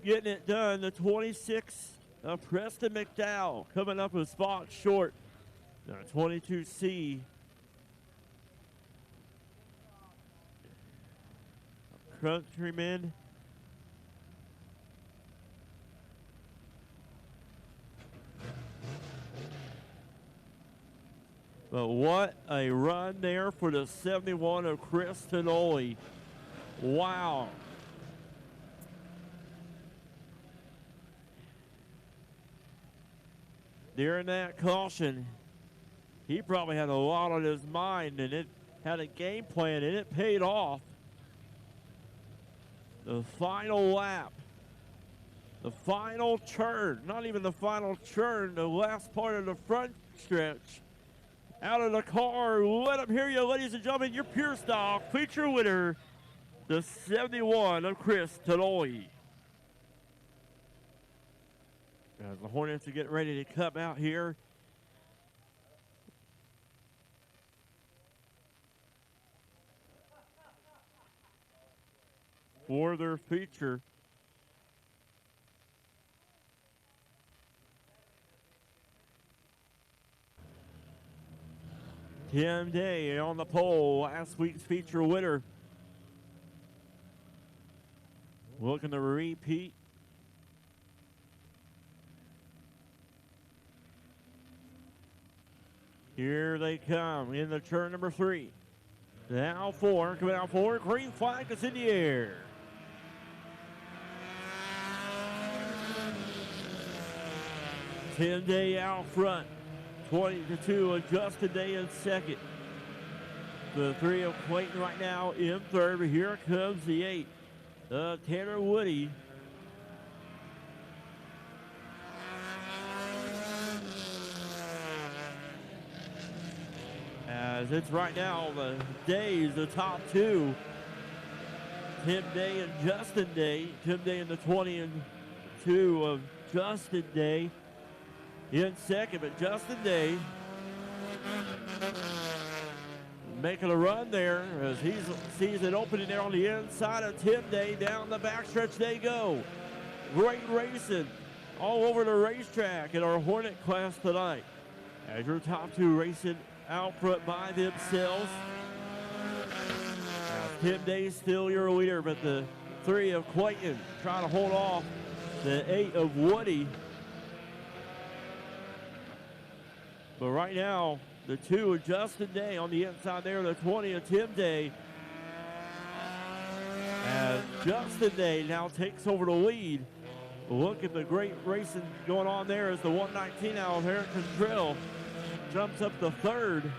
getting it done. The 26 of Preston McDowell coming up a spot short. 22C. Countryman. But what a run there for the 71 of Chris Tonoli. Wow. During that caution, he probably had a lot on his mind, and it had a game plan, and it paid off. The final lap, the final turn, not even the final turn, the last part of the front stretch. Out of the car, let them hear you, ladies and gentlemen, your pure stock feature winner, the 71 of Chris Tonoli. As the Hornets are getting ready to come out here. For their feature. Tim Day on the pole, last week's feature winner. Looking to repeat. Here they come in the turn number 3. Now 4, coming out 4, green flag is in the air. Tim Day out front, 20-2 of Justin Day in second. The 3 of Clayton right now in third, but here comes the 8 of Tanner Woody. As it's right now, the Days, the top 2. Tim Day and Justin Day. Tim Day in the 20-2 of Justin Day in second, but Justin Day making a run there as he sees it opening there on the inside of Tim Day. Down the backstretch they go. Great racing all over the racetrack in our Hornet class tonight. As your top 2 racing out front by themselves. Tim Day still your leader, but the 3 of Clayton trying to hold off the 8 of Woody. But right now, the 2 of Justin Day on the inside there, the 20 of Tim Day. As Justin Day now takes over the lead. Look at the great racing going on there as the 119 now of Eric Contrell jumps up the 3rd.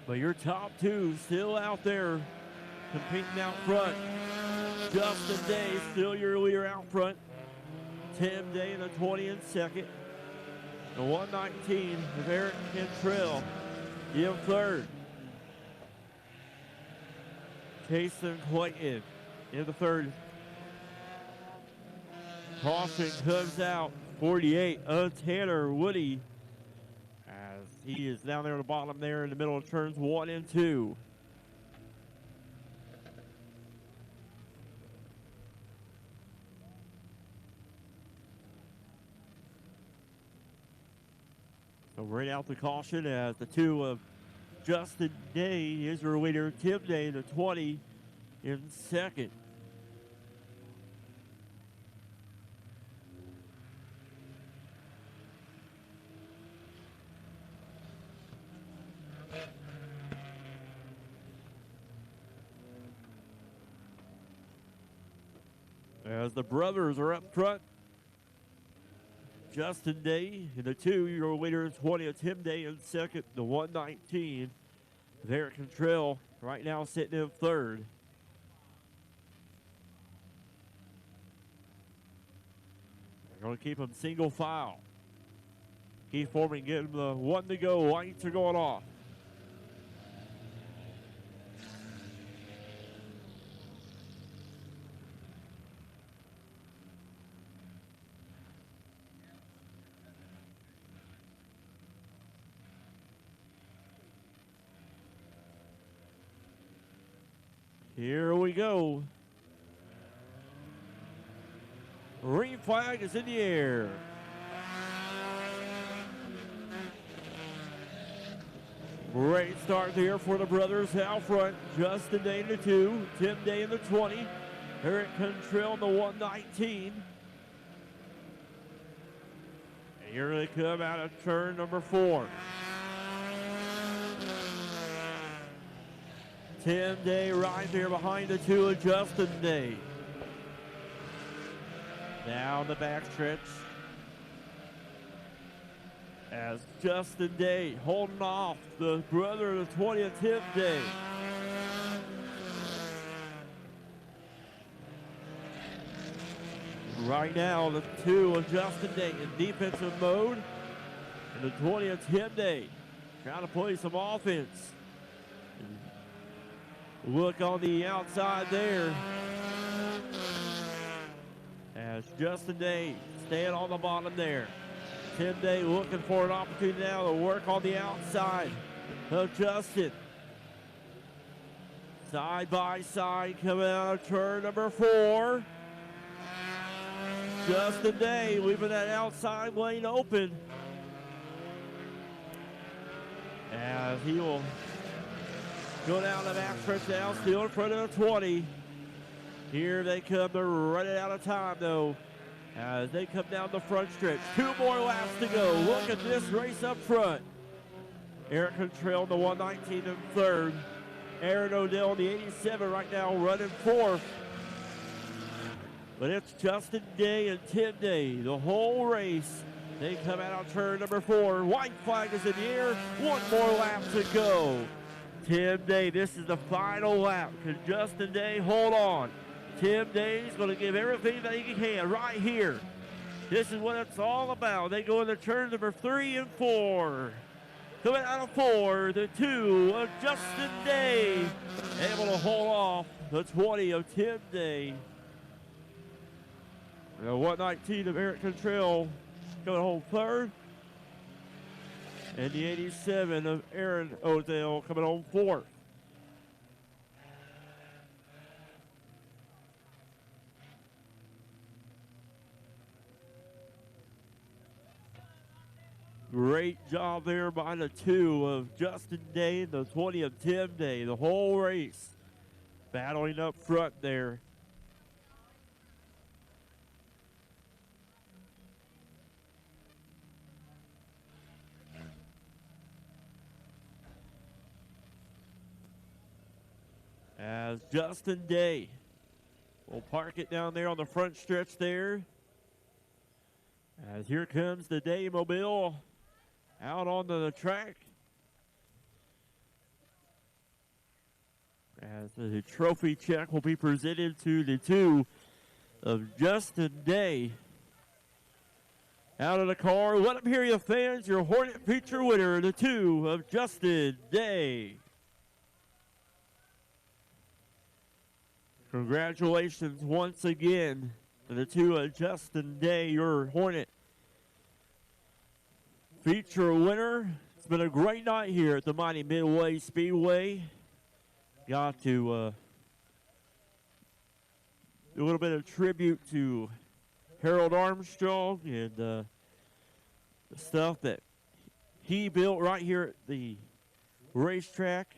But your top two still out there competing out front. Justin Day still your leader out front. Tim Day in the 20 in second. The 119 of Eric Cantrell in third. Jason Clayton in the third. Caution comes out. 48 of Tanner Woody, as he is down there at the bottom there in the middle of turns 1 and 2. So right out the caution as the two of Justin Day is your leader. Tim Day in the 20 in second. As the brothers are up front, Justin Day in the 2, your leader in 20, Tim Day in second, the 119. Eric Cantrell right now sitting in third. They're going to keep him single file. Keith Foreman getting the 1 to go. Lights are going off. Here we go. Green flag is in the air. Great start there for the brothers out front. Justin Day in the 2, Tim Day in the 20, Eric Cantrell in the 119. And here they come out of turn number 4. Tim Day right there behind the 2 of Justin Day. Down the backstretch. As Justin Day holding off the brother of the 20 of Tim Day. Right now, the 2 of Justin Day in defensive mode. And the 20 of Tim Day trying to play some offense. Look on the outside there. As Justin Day staying on the bottom there. Tim Day looking for an opportunity now to work on the outside of Justin. Side by side coming out of turn number 4. Justin Day leaving that outside lane open. As he will go down the backstretch now, still in front of the 20. Here they come, they're running out of time though. As they come down the front stretch. 2 more laps to go. Look at this race up front. Eric Cantrell in the 119 in third. Aaron Odell in the 87 right now running fourth. But it's Justin Day and Tim Day the whole race. They come out on turn number 4. White flag is in the air. 1 more lap to go. Tim Day, this is the final lap. Can Justin Day hold on? Tim Day's going to give everything that he can right here. This is what it's all about. They go into turn number 3 and 4. Coming out of 4, the 2 of Justin Day. Able to hold off the 20 of Tim Day. The 119 of Eric Cantrell coming home third. And the 87 of Aaron Odell coming home fourth. Great job there by the 2 of Justin Day and the 20 of Tim Day. The whole race battling up front there. As Justin Day will park it down there on the front stretch there. As here comes the Day Mobile out onto the track. as the trophy check will be presented to the 2 of Justin Day. Out of the car, let them hear you, fans. Your Hornet feature winner, the 2 of Justin Day. Congratulations once again to the 2 of Justin Day, your Hornet feature winner. It's been a great night here at the mighty Midway Speedway. Got to do a little bit of tribute to Harold Armstrong and the stuff that he built right here at the racetrack.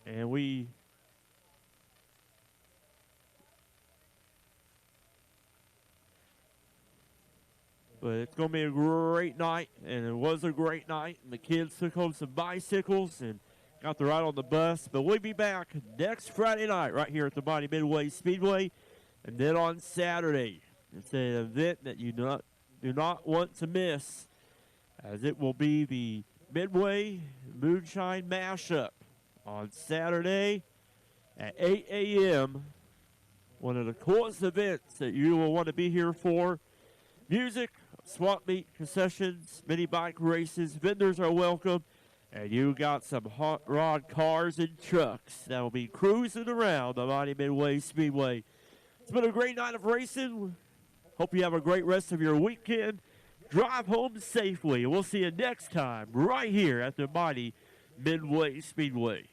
And but it's going to be a great night, and it was a great night. And the kids took home some bicycles and got to ride on the bus. But we'll be back next Friday night right here at the mighty Midway Speedway. And then on Saturday, it's an event that you do not want to miss, as it will be the Midway Moonshine Mashup on Saturday at 8 a.m. One of the coolest events that you will want to be here for. Music, swap meet, concessions, mini bike races, vendors are welcome, and you got some hot rod cars and trucks that will be cruising around the mighty Midway Speedway. It's been a great night of racing. Hope you have a great rest of your weekend. Drive home safely, and we'll see you next time right here at the mighty Midway Speedway.